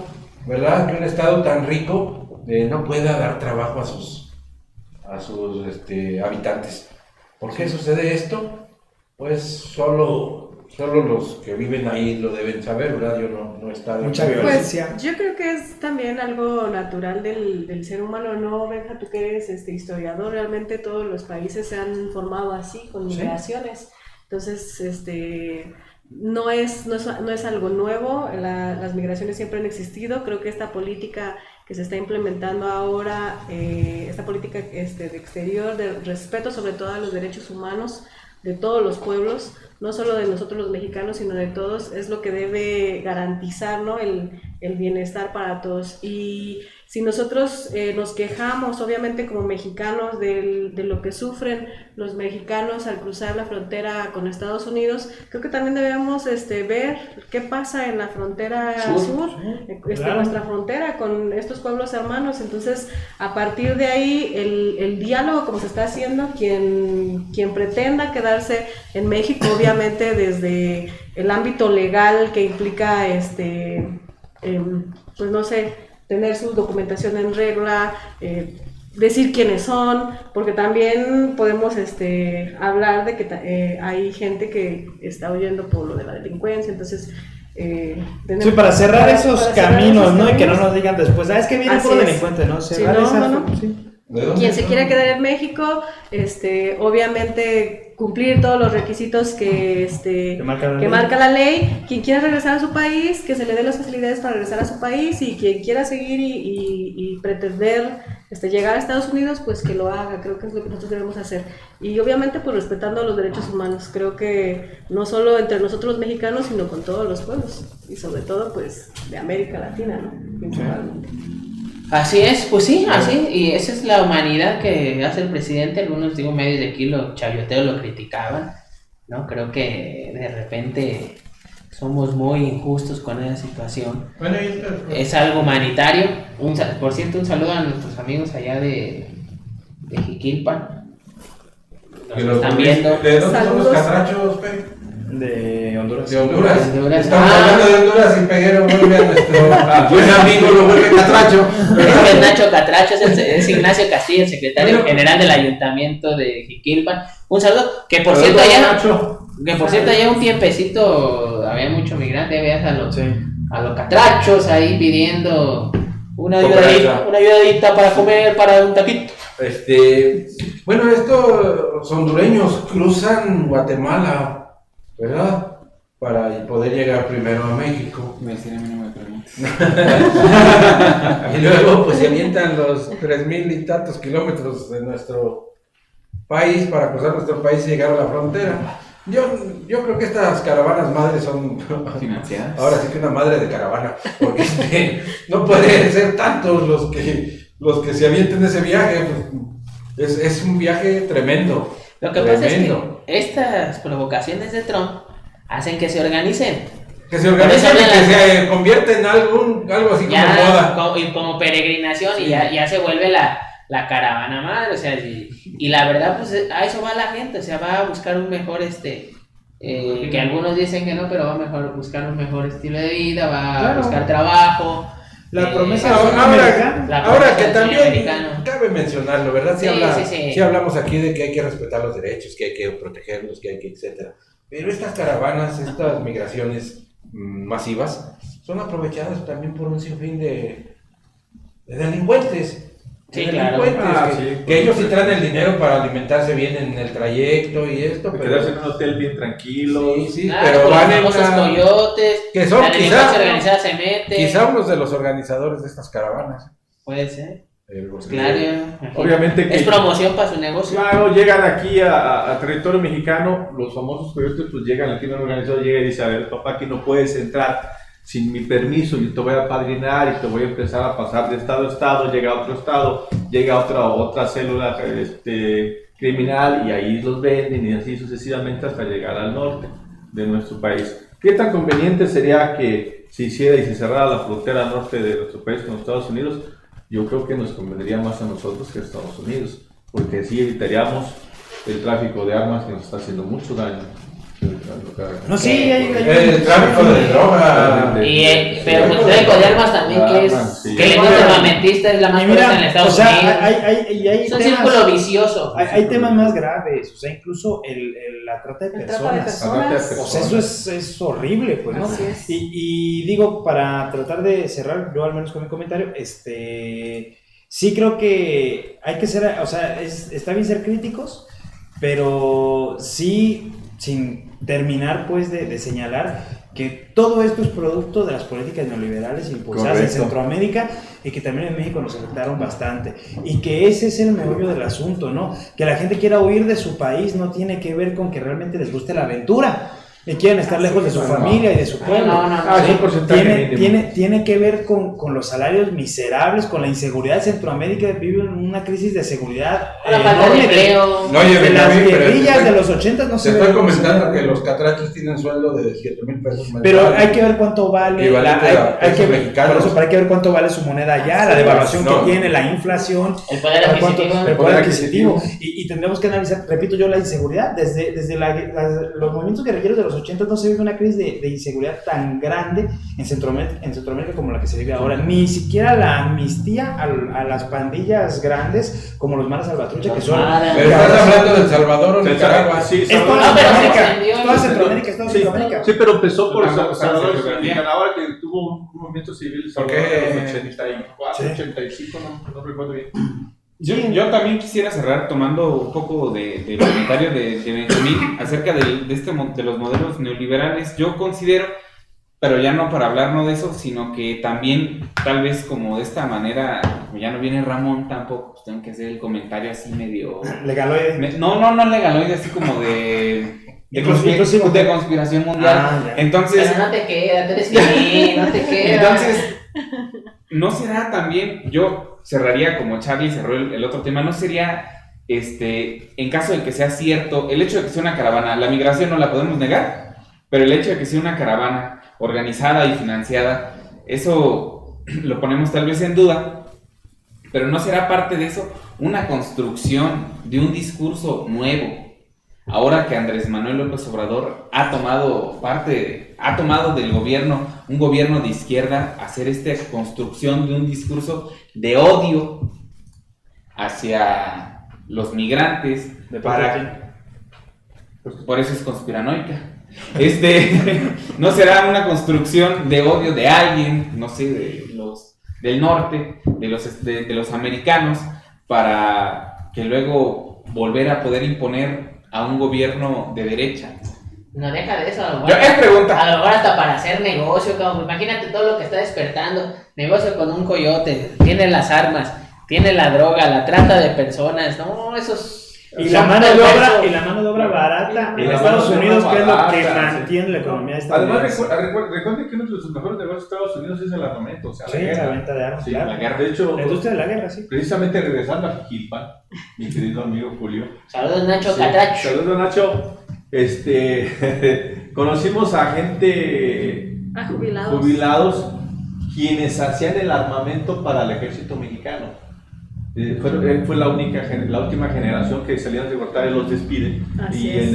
¿verdad? Que un estado tan rico no pueda dar trabajo a sus habitantes. ¿Por qué sucede esto? Pues solo los que viven ahí lo deben saber, ¿verdad? Yo no estaba... Mucha violencia. Pues yo creo que es también algo natural del ser humano, ¿no? Benja, tú que eres historiador, realmente todos los países se han formado así, con migraciones. Entonces, no es algo nuevo, las migraciones siempre han existido. Creo que esta política que se está implementando ahora, esta política de exterior, de respeto sobre todo a los derechos humanos de todos los pueblos, no solo de nosotros los mexicanos, sino de todos, es lo que debe garantizar, ¿no? el bienestar para todos. Y si nosotros nos quejamos, obviamente como mexicanos, de lo que sufren los mexicanos al cruzar la frontera con Estados Unidos, creo que también debemos ver qué pasa en la frontera sur, nuestra frontera con estos pueblos hermanos. Entonces, a partir de ahí, el diálogo, como se está haciendo, quien pretenda quedarse en México, obviamente desde el ámbito legal que implica pues no sé, tener su documentación en regla, decir quiénes son, porque también podemos hablar de que hay gente que está huyendo por lo de la delincuencia, entonces... sí, para cerrar esos caminos, ¿no? Y que no nos digan después, es que viene por delincuente, ¿no? Cerrar sí. Quien se quiera quedar en México, obviamente cumplir todos los requisitos que marca la ley. Quien quiera regresar a su país, que se le dé las facilidades para regresar a su país, y quien quiera seguir y pretender llegar a Estados Unidos, pues que lo haga. Creo que es lo que nosotros debemos hacer. Y obviamente pues respetando los derechos humanos. Creo que no solo entre nosotros los mexicanos, sino con todos los pueblos, y sobre todo pues de América Latina, ¿no? Principalmente. Así es, pues sí, así, y esa es la humanidad que hace el presidente. Algunos, medios de aquí, los chayoteros lo criticaban, ¿no? Creo que de repente somos muy injustos con esa situación. Bueno, es algo humanitario. Por cierto, un saludo a nuestros amigos allá de Jiquilpan. Nos están viendo. ¿De dónde son los catrachos, Pepe? De Honduras. De Honduras. Estamos hablando de Honduras y Peguero vuelve a nuestro buen amigo, lo vuelve Catracho. Es Nacho Catracho, es Ignacio Castillo, el secretario general del Ayuntamiento de Jiquilpan. Un saludo, que por cierto allá un tiempecito había mucho migrante, veías a los catrachos ahí pidiendo una ayudadita para comer, para un taquito. Bueno, estos hondureños cruzan Guatemala, ¿verdad? Para poder llegar primero a México. Me decían a mí, no me preguntes. Y luego pues se avientan los 3,000 y tantos kilómetros de nuestro país para cruzar nuestro país y llegar a la frontera. Yo creo que estas caravanas madres son financiadas. Ahora sí que una madre de caravana, porque no pueden ser tantos los que se avienten ese viaje. Pues, es un viaje tremendo. Lo que pasa es que estas provocaciones de Trump hacen que se organicen. Que se organicen y que se convierten en algo así como moda. Como peregrinación, sí. Y ya se vuelve la caravana madre, o sea, y la verdad, pues a eso va la gente, o sea, va a buscar un mejor, que algunos dicen que no, pero va a buscar un mejor estilo de vida, va a buscar trabajo. La promesa ahora que también cabe mencionarlo, ¿verdad? Sí hablamos aquí de que hay que respetar los derechos, que hay que protegerlos, que hay que, etcétera. Pero estas caravanas, estas migraciones masivas, son aprovechadas también por un sinfín de delincuentes. Sí, claro. Que ellos sí traen el dinero para alimentarse bien en el trayecto y esto. Pero quedarse en un hotel bien tranquilo. Sí, pero van en famosos coyotes, que son la delincuencia organizada se mete. Quizá unos de los organizadores de estas caravanas. Puede ser. Claro. Obviamente que es promoción para su negocio. Claro, llegan aquí a territorio mexicano, los famosos coyotes pues llegan, aquí un organizador llega y dice, a ver, papá, aquí no puedes entrar sin mi permiso, yo te voy a apadrinar y te voy a empezar a pasar de estado a estado, llega a otro estado, llega a otra célula criminal y ahí los venden y así sucesivamente hasta llegar al norte de nuestro país. ¿Qué tan conveniente sería que se hiciera y se cerrara la frontera norte de nuestro país con los Estados Unidos? Yo creo que nos convendría más a nosotros que a Estados Unidos, porque así evitaríamos el tráfico de armas que nos está haciendo mucho daño. No, sí, el tráfico de droga. Pero el tráfico de armas también, que la industria armamentista es la más fuerte en Estados Unidos. Hay un círculo vicioso. Hay temas más graves, o sea, incluso la trata de personas. O sea, eso es horrible, pues, ¿no? Y digo, para tratar de cerrar, yo al menos con mi comentario, sí creo que hay que ser, o sea, está bien ser críticos, pero sí, sin terminar pues de señalar que todo esto es producto de las políticas neoliberales impulsadas en Centroamérica y que también en México nos afectaron bastante, y que ese es el meollo del asunto, ¿no? Que la gente quiera huir de su país no tiene que ver con que realmente les guste la aventura y quieren estar lejos de su familia y de su pueblo. Tiene que ver con los salarios miserables, con la inseguridad de Centroamérica. Vive en una crisis de seguridad enorme de las guerrillas de los 80. No sé. Te estoy comentando que los catrachos tienen sueldo de 7,000 pesos mensuales. Pero hay que ver cuánto vale. Hay que ver cuánto vale su moneda allá, la devaluación que tiene, la inflación, el poder adquisitivo. Y tendremos que analizar, repito yo, la inseguridad desde los movimientos guerrilleros de los 80 no se vive una crisis de inseguridad tan grande en Centroamérica como la que se vive ahora. Ni siquiera la amnistía a las pandillas grandes como los maras salvatrucha que son... Pero estás hablando de El Salvador o Nicaragua. Sí, Es toda Centroamérica, es toda Centroamérica. Sí, pero empezó por Una Salvador cosa, y Nicaragua, que tuvo un movimiento civil ¿Por qué? en los 84, Sí. 85, no recuerdo bien. Yo también quisiera cerrar tomando un poco del comentario de Benjamín acerca de los modelos neoliberales. Yo considero, pero ya no para hablarnos de eso, sino que también, tal vez como de esta manera, como ya no viene Ramón tampoco, pues tengo que hacer el comentario así medio... Legaloide. No legaloide, así como de Inclusivo. de conspiración mundial. Ya. Entonces, Pero no te queda, tú eres bien, no te queda. entonces, ¿no será también, yo cerraría como Charlie cerró el otro tema, no sería, en caso de que sea cierto, el hecho de que sea una caravana, la migración no la podemos negar, pero el hecho de que sea una caravana organizada y financiada, eso lo ponemos tal vez en duda, pero ¿no será parte de eso una construcción de un discurso nuevo? Ahora que Andrés Manuel López Obrador ha tomado del gobierno, un gobierno de izquierda, hacer esta construcción de un discurso de odio hacia los migrantes, por eso es conspiranoica. ¿No será una construcción de odio de alguien, no sé, del norte, de los americanos, para que luego volver a poder imponer a un gobierno de derecha? No deja de eso, a lo Yo, mejor, pregunta. a lo mejor hasta para hacer negocio, como, imagínate todo lo que está despertando, negocio con un coyote, tiene las armas, tiene la droga, la trata de personas, no, esos... Y la mano de obra barata en la Estados mano de Unidos, obra que es lo que barata, mantiene la economía de Además, Estados Unidos. recuerden que uno de sus mejores negocios de Estados Unidos es el armamento, o sea, Sí, la guerra. la venta de armas, Sí, claro. la guerra. De hecho, La industria de la guerra, sí. precisamente regresando a Jiquilpan, mi querido amigo Julio. Saludos Nacho Sí, Catracho. saludos, Nacho. Conocimos a gente A jubilados. jubilados quienes hacían el armamento para el ejército mexicano. Fue la última generación que salían de Gortari, los despiden. Así Y, es.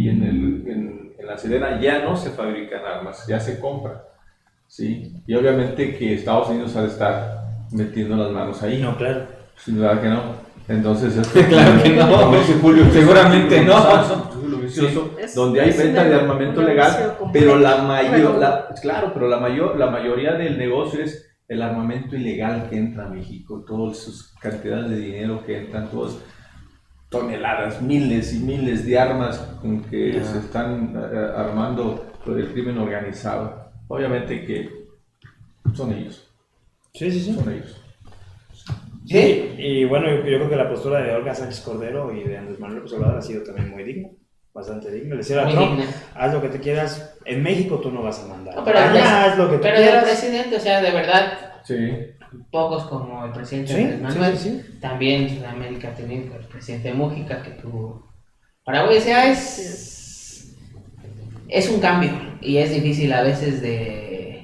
en la Sedena ya no se fabrican armas, ya se compran. ¿Sí? Y obviamente que Estados Unidos ha de estar metiendo las manos ahí. No, claro. Sin duda que no. Entonces, Claro que no. como dice Julio, Seguramente no. Es un círculo vicioso, Es- donde hay es venta un de armamento negocio legal, completo. pero la mayoría del negocio es el armamento ilegal que entra a México, todas sus cantidades de dinero que entran, todas toneladas, miles y miles de armas con que se están armando por el crimen organizado. Obviamente que son ellos, Sí. son ellos. Sí, y bueno, yo creo que la postura de Olga Sánchez Cordero y de Andrés Manuel López Obrador ha sido también muy digna, bastante digna. Le decía a Muy Trump, digna. haz lo que te quieras, en México tú no vas a mandar. No, pero Allá haz lo que tú Pero el quieras. presidente, o sea, de verdad, Sí. pocos como el presidente Sí, Andrés Manuel, sí. también Sudamérica ha tenido el presidente Mújica que tuvo. Paraguay, o sea, es un cambio y es difícil a veces de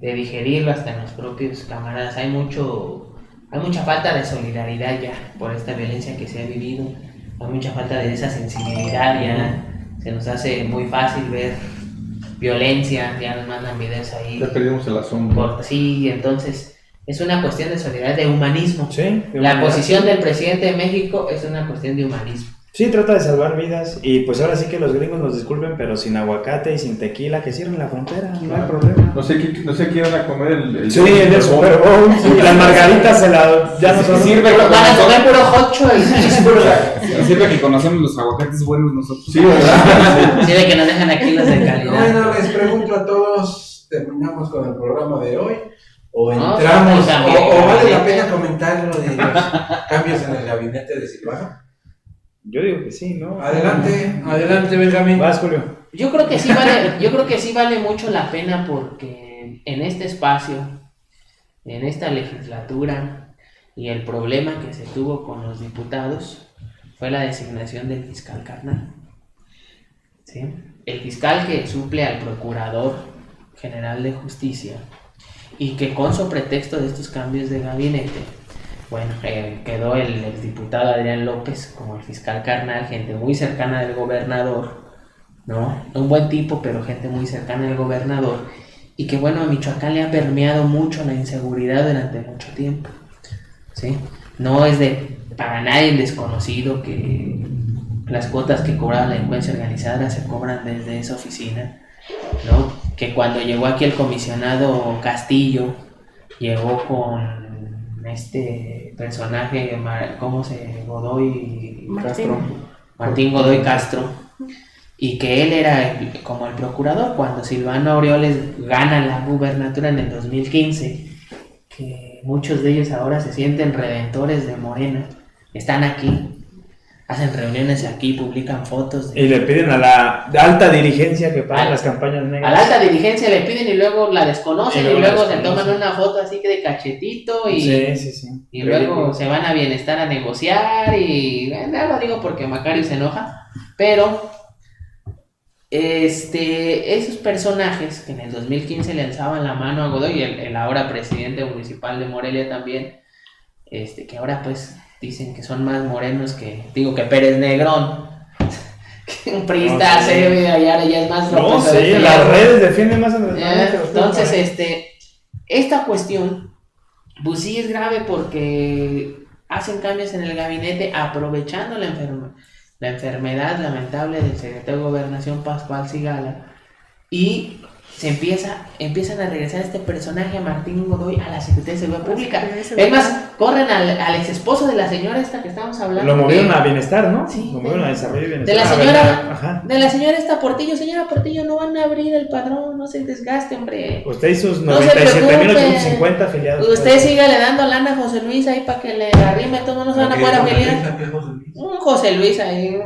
digerirlo hasta en los propios camaradas. Hay mucha falta de solidaridad ya por esta violencia que se ha vivido, hay mucha falta de esa sensibilidad ya, se nos hace muy fácil ver violencia, ya nos mandan videos ahí. Ya perdimos el asombro. Sí, entonces es una cuestión de solidaridad, de humanismo. Sí, de La humanidad. posición del presidente de México es una cuestión de humanismo. Sí, trata de salvar vidas. Y pues ahora sí que los gringos nos disculpen, pero sin aguacate y sin tequila, que cierren la frontera, no hay problema. No sé quién van a comer el Sí, el del Super Bowl. Y las margaritas ya no son. Sirve Pero van a comer puro hocho y Sirve que conocemos los aguacates buenos nosotros. Sí, ¿verdad? sí, de que nos dejan aquí los de calidad. Bueno, les pregunto a todos, ¿terminamos con el programa de hoy? ¿O No, entramos? también, ¿O vale la también. pena comentar lo de los cambios en el gabinete de Silvano? Yo digo que sí, ¿no? Adelante, Benjamín. Vas, Julio. Yo creo que sí vale mucho la pena porque en este espacio, en esta legislatura y el problema que se tuvo con los diputados fue la designación del fiscal carnal. ¿Sí? El fiscal que suple al Procurador General de Justicia y que con su pretexto de estos cambios de gabinete, bueno, quedó el diputado Adrián López como el fiscal carnal, gente muy cercana del gobernador, ¿no? Un buen tipo, pero gente muy cercana al gobernador, y que bueno, a Michoacán le ha permeado mucho la inseguridad durante mucho tiempo, ¿sí? No es para nadie desconocido que las cuotas que cobra la delincuencia organizada se cobran desde esa oficina, ¿no? Que cuando llegó aquí el comisionado Castillo, llegó con este personaje, Martín Godoy Castro, y que él era como el procurador cuando Silvano Aureoles gana la gubernatura en el 2015, que muchos de ellos ahora se sienten redentores de Morena, están aquí, hacen reuniones aquí, publican fotos. Y le piden a la alta dirigencia que pague las campañas negras. A la alta dirigencia le piden y luego la desconocen y luego se toman una foto así que de cachetito y, y luego se van a Bienestar a negociar y no lo digo porque Macario se enoja, pero esos personajes que en el 2015 le alzaban la mano a Godoy, el ahora presidente municipal de Morelia también, que ahora pues dicen que son más morenos que Pérez Negrón, que un priista allá es más no, sí, las redes defienden más a entonces, esta cuestión, pues sí es grave porque hacen cambios en el gabinete aprovechando la enfermedad lamentable del secretario de Gobernación Pascual Sigala, y empiezan a regresar este personaje, Martín Godoy, a la Secretaría de Seguridad Pública. Es más, corren al ex esposo de la señora esta que estamos hablando. Lo movieron a Bienestar, ¿no? Sí. Lo movieron a Desarrollo y Bienestar. De la señora esta Portillo. Señora Portillo, no van a abrir el padrón, no se desgaste, hombre. Usted y sus 97.850 afiliados. Usted sígale dando lana a José Luis ahí para que le arrime, todos no se van a poder afiliar. Un José Luis ahí,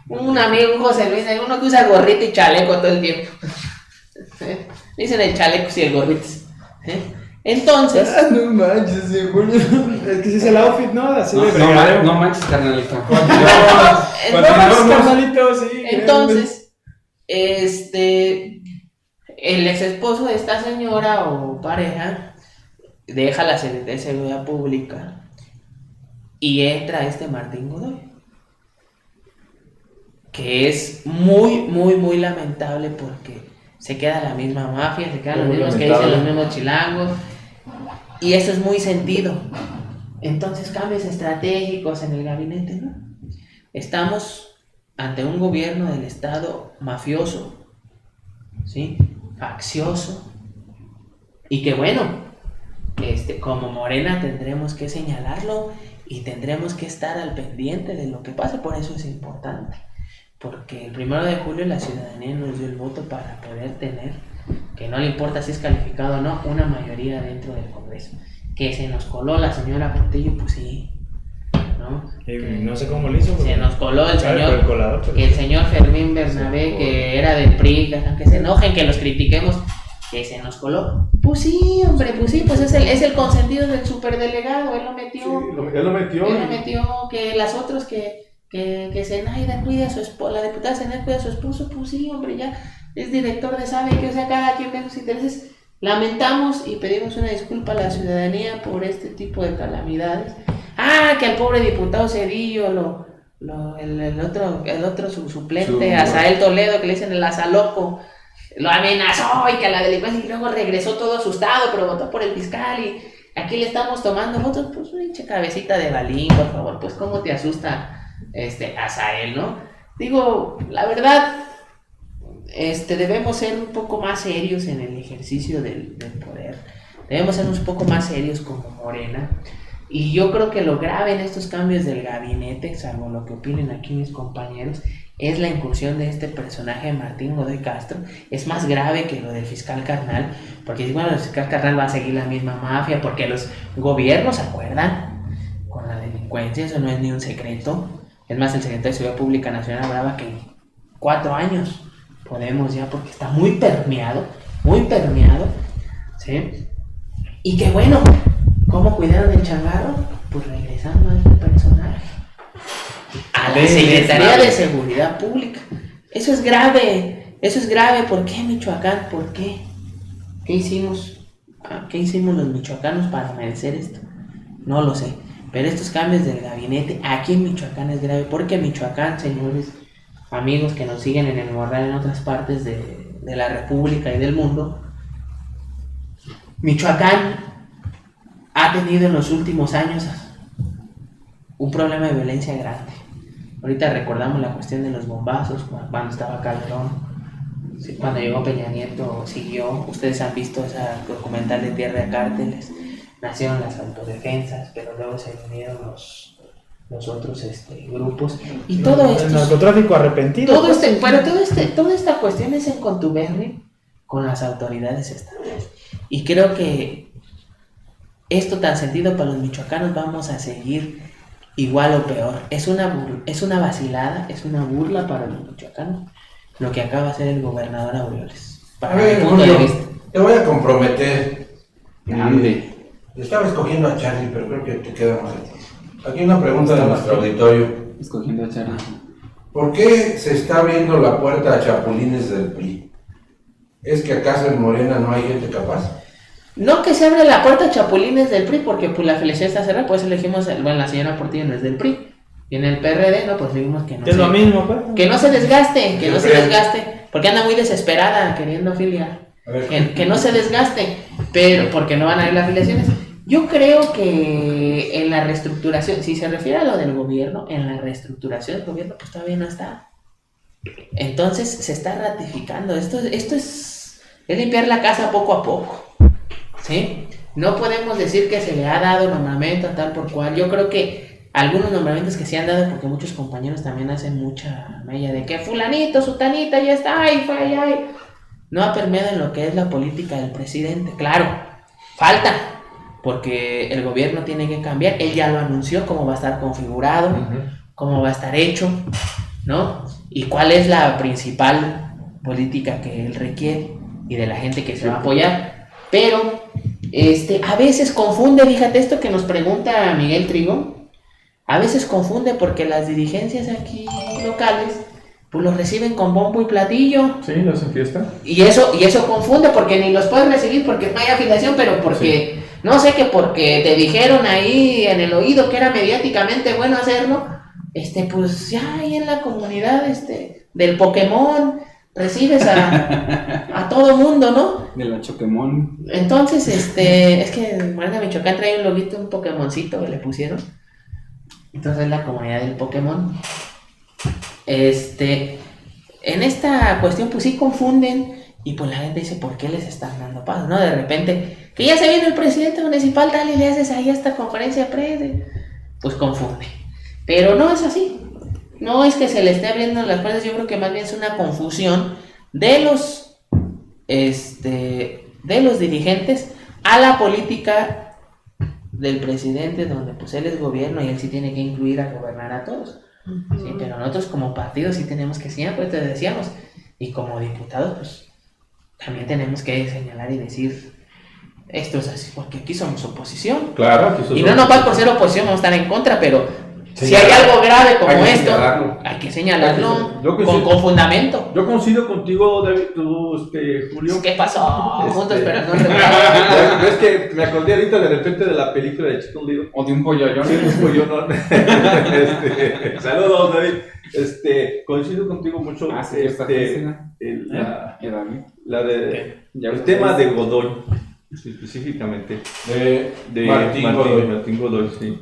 un amigo, un José Luis ahí, uno que usa gorrito y chaleco todo el tiempo. Dicen el chaleco y el gorrito. Entonces. No manches, es que ese es el outfit, ¿no? Así de no manches, carnalito. Entonces, el ex esposo de esta señora o pareja deja la Secretaría de Seguridad Pública y entra Martín Godoy, que es muy, muy, muy lamentable porque se queda la misma mafia, se quedan los mismos que dicen los mismos chilangos, y eso es muy sentido. Entonces, cambios estratégicos en el gabinete, ¿no? Estamos ante un gobierno del estado mafioso, ¿sí? Faccioso, y que bueno, como Morena tendremos que señalarlo y tendremos que estar al pendiente de lo que pase. Por eso es importante, porque el 1 de julio la ciudadanía nos dio el voto para poder tener, que no le importa si es calificado o no, una mayoría dentro del Congreso. Que se nos coló la señora Portillo, pues sí, ¿no? No sé cómo lo hizo. Se nos coló el señor Fermín Bernabé, que era del PRI, aunque se enojen que los critiquemos, que se nos coló. Pues sí, hombre, pues es el consentido del superdelegado, él lo metió. Sí, él lo metió, que las otras que Zenaida cuida a su esposo, la diputada Zenaida cuida a su esposo, pues sí, hombre, ya es director de SABE, que o sea, cada quien tiene sus intereses. Lamentamos y pedimos una disculpa a la ciudadanía por este tipo de calamidades. Que al pobre diputado Cedillo, el otro su suplente, Azael Toledo, que le dicen el Azaloco, lo amenazó y que a la delincuencia, y luego regresó todo asustado, pero votó por el fiscal, y aquí le estamos tomando fotos. Pues pinche cabecita de balín, por favor, pues cómo te asusta Azael, ¿no? Digo, la verdad, debemos ser un poco más serios en el ejercicio del poder, debemos ser un poco más serios como Morena, y yo creo que lo grave en estos cambios del gabinete, salvo lo que opinen aquí mis compañeros, es la incursión de este personaje Martín Godoy Castro. Es más grave que lo del fiscal carnal, porque bueno, el fiscal carnal va a seguir la misma mafia, porque los gobiernos se acuerdan con la delincuencia, eso no es ni un secreto. Es más, el secretario de Seguridad Pública Nacional hablaba que en 4 años podemos ya, porque está muy permeado, ¿sí? Y que bueno, ¿cómo cuidaron el changarro? Pues regresando a este personaje a la Secretaría de Seguridad Pública. Eso es grave. ¿Por qué Michoacán? ¿Por qué? ¿Qué hicimos los michoacanos para merecer esto? No lo sé, pero estos cambios del gabinete aquí en Michoacán es grave, porque Michoacán, señores amigos que nos siguen en el Morral en otras partes de la República y del mundo, Michoacán ha tenido en los últimos años un problema de violencia grande. Ahorita recordamos la cuestión de los bombazos, cuando estaba Calderón, cuando llegó Peña Nieto siguió. Ustedes han visto ese documental de Tierra de Cárteles. Nacieron las autodefensas, pero luego se unieron los otros grupos. Y todo esto... El narcotráfico arrepentido. Toda esta cuestión es en contubernio con las autoridades estatales. Y creo que esto tan sentido para los michoacanos vamos a seguir igual o peor. Es una vacilada, es una burla para los michoacanos lo que acaba de hacer el gobernador Aureoles. Para A ver, mi punto de vista. te voy a comprometer. Ande. Estaba escogiendo a Charlie, pero creo que te queda más a ti. Aquí una pregunta de nuestro auditorio. Escogiendo a Charlie. ¿Por qué se está abriendo la puerta a chapulines del PRI? ¿Es que acaso en Morena no hay gente capaz? No que se abre la puerta a chapulines del PRI, porque pues la felicidad está cerrada, pues elegimos, bueno, la señora Portillo no es del PRI. Y en el PRD, no, pues dijimos que no. Es lo mismo, pues. Que no se desgaste, porque anda muy desesperada queriendo afiliar. A ver. Que no se desgaste, pero porque no van a ir las afiliaciones. Yo creo que en la reestructuración, si se refiere a lo del gobierno, en la reestructuración del gobierno, pues todavía no está. Entonces se está ratificando. Esto es limpiar la casa poco a poco, ¿sí? No podemos decir que se le ha dado nombramiento a tal por cual. Yo creo que algunos nombramientos que se han dado, porque muchos compañeros también hacen mucha mella de que fulanito, sutanita, ya está, ahí fue, ahí. No ha permeado en lo que es la política del presidente. Claro, falta, porque el gobierno tiene que cambiar. Él ya lo anunció, cómo va a estar configurado, cómo va a estar hecho, ¿no? Y cuál es la principal política que él requiere y de la gente que se va a apoyar. Pero a veces confunde, fíjate esto que nos pregunta Miguel Trigo, a veces confunde porque las dirigencias aquí locales pues los reciben con bombo y platillo. Sí, lo hacen fiesta. Y eso confunde porque ni los puedes recibir porque no hay afiliación, pero porque, no sé, que porque te dijeron ahí en el oído que era mediáticamente bueno hacerlo, pues ya ahí en la comunidad del Pokémon recibes a todo mundo, ¿no? De la Choquemón. Entonces, es que Morena Michoacán trae un loguito, un Pokémoncito que le pusieron. Entonces es la comunidad del Pokémon. En esta cuestión pues sí confunden y pues la gente dice, ¿por qué les están dando paso? ¿No? De repente, que ya se viene el presidente municipal tal y le haces ahí esta conferencia pre, pues confunde. Pero no es así. No es que se le esté abriendo las puertas, yo creo que más bien es una confusión de los dirigentes a la política del presidente, donde pues él es gobierno y él sí tiene que incluir a gobernar a todos. Sí, pero nosotros como partido sí tenemos que señalar, pues te decíamos, y como diputados pues también tenemos que señalar y decir esto es así, porque aquí somos oposición. Claro, aquí y no nomás por ser oposición vamos a estar en contra, pero si hay algo grave como esto, hay que señalarlo con fundamento. Yo coincido contigo, David, tú, Julio. ¿Qué pasó? Juntos, pero no Es que me acordé ahorita de repente de la película de Chicken Little. O de un polloyón. Sí, un polloyón. Saludos, David. Coincido contigo mucho. Sí, esta escena. El tema de Godoy, específicamente. De Martín Godoy, sí.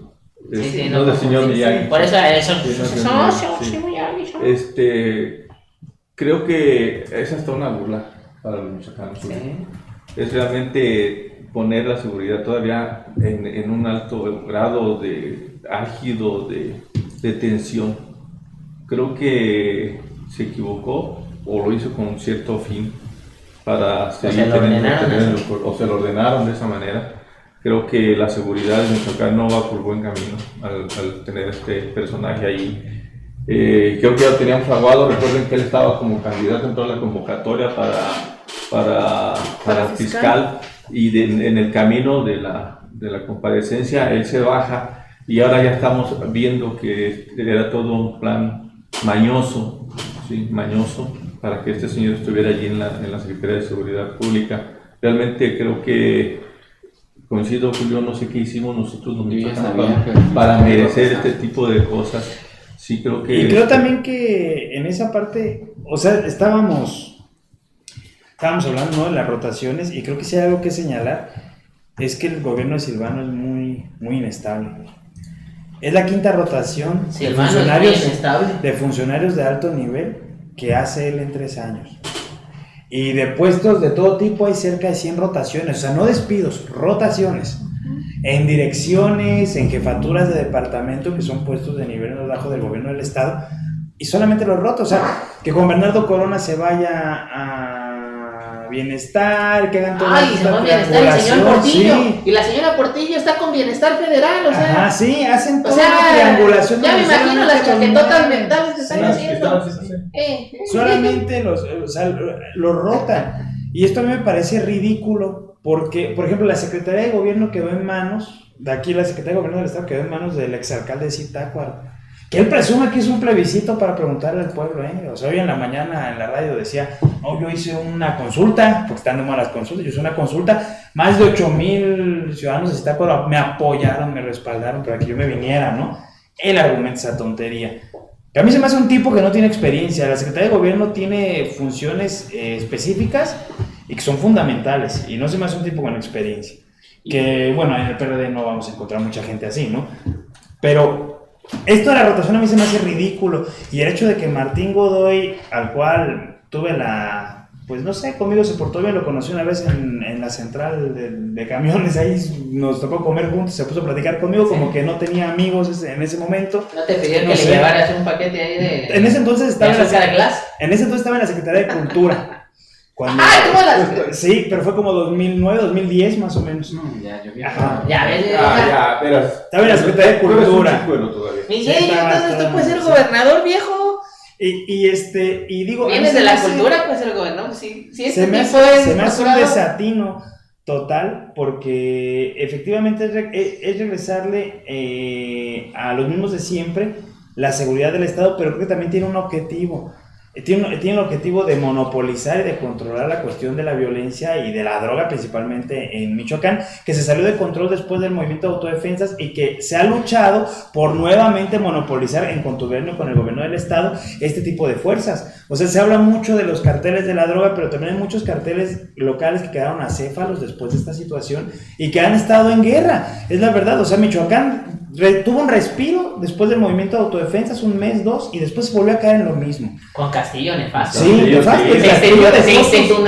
Sí, no del señor Miyagi. Por eso creo que es hasta una burla para los michoacanos. Sí. Es realmente poner la seguridad todavía en un alto grado de álgido, de tensión. Creo que se equivocó o lo hizo con un cierto fin para seguir o se lo ordenaron de esa manera. Creo que la seguridad de Michoacán no va por buen camino al tener este personaje ahí. Creo que ya lo tenían fraguado. Recuerden que él estaba como candidato en toda la convocatoria para fiscal y en el camino de la comparecencia él se baja y ahora ya estamos viendo que era todo un plan mañoso, ¿sí? Mañoso para que este señor estuviera allí en la Secretaría de Seguridad Pública. Realmente creo que coincido, Julio, no sé qué hicimos nosotros los michoacanos para merecer este tipo de cosas. Sí, creo que... Y creo también que en esa parte, o sea, estábamos hablando, ¿no?, de las rotaciones, y creo que sí hay algo que señalar, es que el gobierno de Silvano es muy, muy inestable. Es la quinta rotación de funcionarios de alto nivel que hace él en 3 años. Y de puestos de todo tipo hay cerca de 100 rotaciones, o sea, no despidos, rotaciones. En direcciones, en jefaturas de departamento, que son puestos de nivel más bajo del gobierno del estado, y solamente los rotos. O sea, que Juan Bernardo Corona se vaya a Bienestar, que hagan todo. Ay, se va a Bienestar el señor Portillo. Sí. Y la señora Portillo está con Bienestar Federal, o sea. Ajá, sí, hacen toda una triangulación. Ya me imagino las chaquetotas mentales que están haciendo. Solamente los rotan. Y esto a mí me parece ridículo, porque, por ejemplo, la Secretaría de Gobierno quedó en manos, de aquí la Secretaría de Gobierno del Estado quedó en manos del exalcalde de Zitácuaro. Que él presume que es un plebiscito para preguntarle al pueblo, O sea, hoy en la mañana en la radio decía, no, yo hice una consulta, porque están de moda las consultas, yo hice una consulta, más de 8,000 ciudadanos de Zitácuaro me apoyaron, me respaldaron para que yo me viniera, ¿no? Él argumenta esa tontería. Que a mí se me hace un tipo que no tiene experiencia. La Secretaría de Gobierno tiene funciones específicas y que son fundamentales, y no se me hace un tipo con experiencia. Que, bueno, en el PRD no vamos a encontrar mucha gente así, ¿no? Pero esto de la rotación a mí se me hace ridículo, y el hecho de que Martín Godoy, al cual tuve pues no sé, conmigo se portó bien, lo conocí una vez en la central de camiones, ahí nos tocó comer juntos, se puso a platicar conmigo, como que no tenía amigos en ese momento. ¿No te pidieron que le llevaras un paquete ahí de... En ese entonces estaba en la Secretaría de Cultura. Cuando, sí, pero fue como 2009, 2010 más o menos. Ya ves. Estaba en la Secretaría de Cultura. Miguel, entonces tú puedes ser gobernador, viejo. Y digo, vienes de la cultura, pues el gobernador. Sí, se me hace un desatino total, porque efectivamente es regresarle a los mismos de siempre la seguridad del Estado, pero creo que también tiene un objetivo. Tiene el objetivo de monopolizar y de controlar la cuestión de la violencia y de la droga, principalmente en Michoacán, que se salió de control después del movimiento de autodefensas y que se ha luchado por nuevamente monopolizar en contubernio con el gobierno del estado este tipo de fuerzas. O sea, se habla mucho de los carteles de la droga, pero también hay muchos carteles locales que quedaron acéfalos después de esta situación y que han estado en guerra. Es la verdad, o sea, Michoacán tuvo un respiro después del movimiento de autodefensas, 1 mes, 2, y después se volvió a caer en lo mismo. Con Castillo nefasto. Sí, nefasto.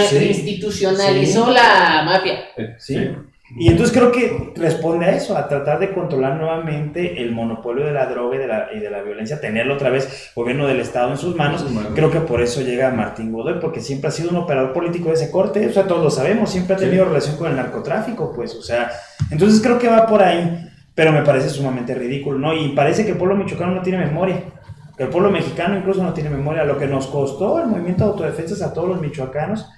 Se institucionalizó la mafia. Sí. Y entonces creo que responde a eso, a tratar de controlar nuevamente el monopolio de la droga y de la violencia, tenerlo otra vez gobierno del Estado en sus manos. Creo que por eso llega Martín Godoy, porque siempre ha sido un operador político de ese corte, o sea, todos lo sabemos, siempre ha tenido relación con el narcotráfico, pues, o sea, entonces creo que va por ahí, pero me parece sumamente ridículo, ¿no? Y parece que el pueblo michoacano no tiene memoria, que el pueblo mexicano incluso no tiene memoria, lo que nos costó el movimiento de autodefensas a todos los michoacanos.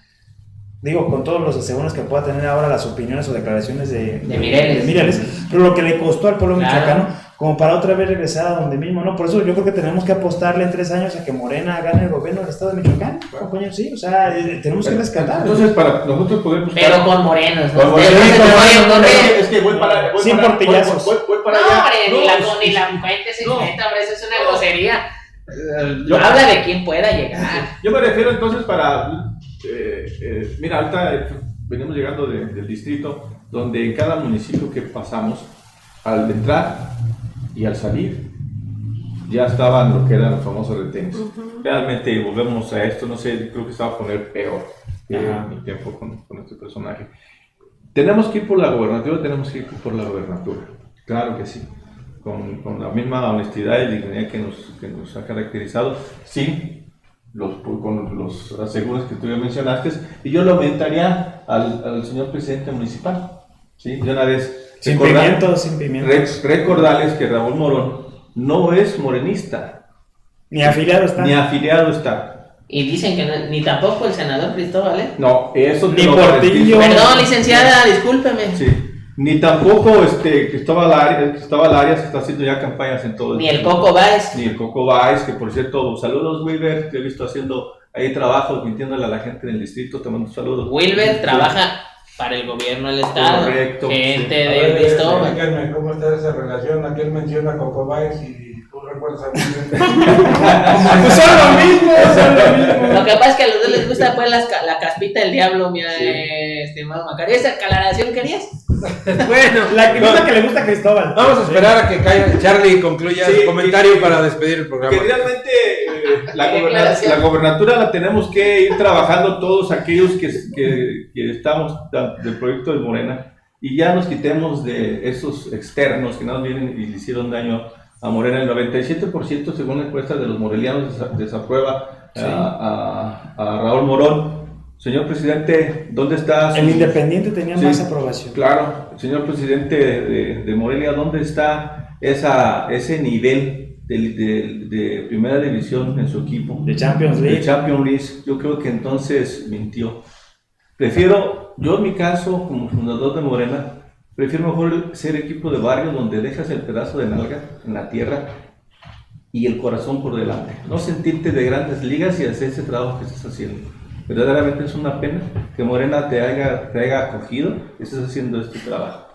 Digo, con todos los aseguros que pueda tener ahora las opiniones o declaraciones de Mireles, pero lo que le costó al pueblo michoacano, como para otra vez regresar a donde mismo, ¿no? Por eso yo creo que tenemos que apostarle en 3 años a que Morena gane el gobierno del estado de Michoacán, compañeros, sí, o sea, tenemos que rescatar. Entonces, para nosotros poder buscar... Pero con morenos, ¿no? Es que voy para... Sin portillazos. Voy para allá. No, ni la fuente se cuenta, hombre, eso es una grosería. Habla de quién pueda llegar. Yo me refiero entonces para... mira, ahorita venimos llegando del distrito, donde en cada municipio que pasamos, al entrar y al salir, ya estaban lo que eran los famosos retenes. Realmente volvemos a esto, no sé, creo que se va a poner peor mi tiempo con este personaje. Tenemos que ir por la gobernatura, claro que sí, con la misma honestidad y dignidad que nos ha caracterizado, sí. Con los aseguros que tú ya mencionaste, y yo lo aumentaría al señor presidente municipal, ¿sí? De una vez, sin pimiento. Recordarles que Raúl Morón no es morenista, ni afiliado está. Y dicen que ni tampoco el senador Cristóbal, ¿eh? No, eso ni Portillo. Perdón, licenciada, discúlpeme. Sí. Ni tampoco Cristóbal Arias, que está haciendo ya campañas en todo el Ni el Coco Báez. Ni el Coco Báez, que por cierto, saludos Wilber, te he visto haciendo ahí trabajos, mintiéndole a la gente del distrito, te mando saludos. Wilber trabaja para el gobierno del estado. Correcto. Gente de Cristóbal. Díganme, ¿cómo está esa relación? Aquel menciona a Coco Báez y tú recuerdas a mí. Pues son lo mismo, son lo mismo. Lo que pasa es que a los dos les gusta pues la caspita del diablo, mi estimado Macario. ¿Esa aclaración querías? Bueno, La que que le gusta a Cristóbal. vamos a esperar a que Charlie concluya su comentario para despedir el programa. Que realmente la gobernatura la tenemos que ir trabajando todos aquellos que estamos del proyecto de Morena y ya nos quitemos de esos externos que nos vienen y le hicieron daño a Morena. El 97% según la encuesta de los morelianos desaprueba a Raúl Morón. Señor presidente, ¿dónde está El Independiente tenía más aprobación. Claro, señor presidente de Morelia, ¿dónde está ese nivel de primera división en su equipo? De Champions League. De Champions League, yo creo que entonces mintió. Yo en mi caso, como fundador de Morena, prefiero mejor ser equipo de barrio donde dejas el pedazo de nalga en la tierra y el corazón por delante. No sentirte de grandes ligas y hacer ese trabajo que estás haciendo. Verdaderamente es una pena que Morena te haya acogido y estés haciendo este trabajo.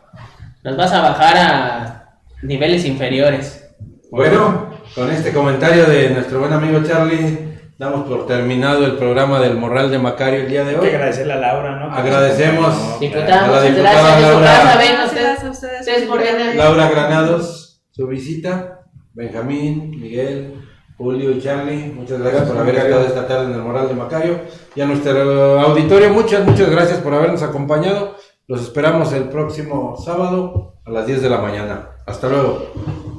Nos vas a bajar a niveles inferiores. Bueno, con este comentario de nuestro buen amigo Charlie, damos por terminado el programa del Morral de Macario el día de Hay hoy. que agradecerle a Laura, ¿no? Agradecemos Diputada, a la muchas diputada gracias de su Laura. casa. Ven Gracias a ustedes. ustedes Morena. Laura Granados, su visita, Benjamín, Miguel, Julio y Charlie, muchas gracias por haber estado esta tarde en el Morral de Macario. Y a nuestro auditorio, muchas gracias por habernos acompañado. Los esperamos el próximo sábado a las 10 de la mañana. Hasta luego.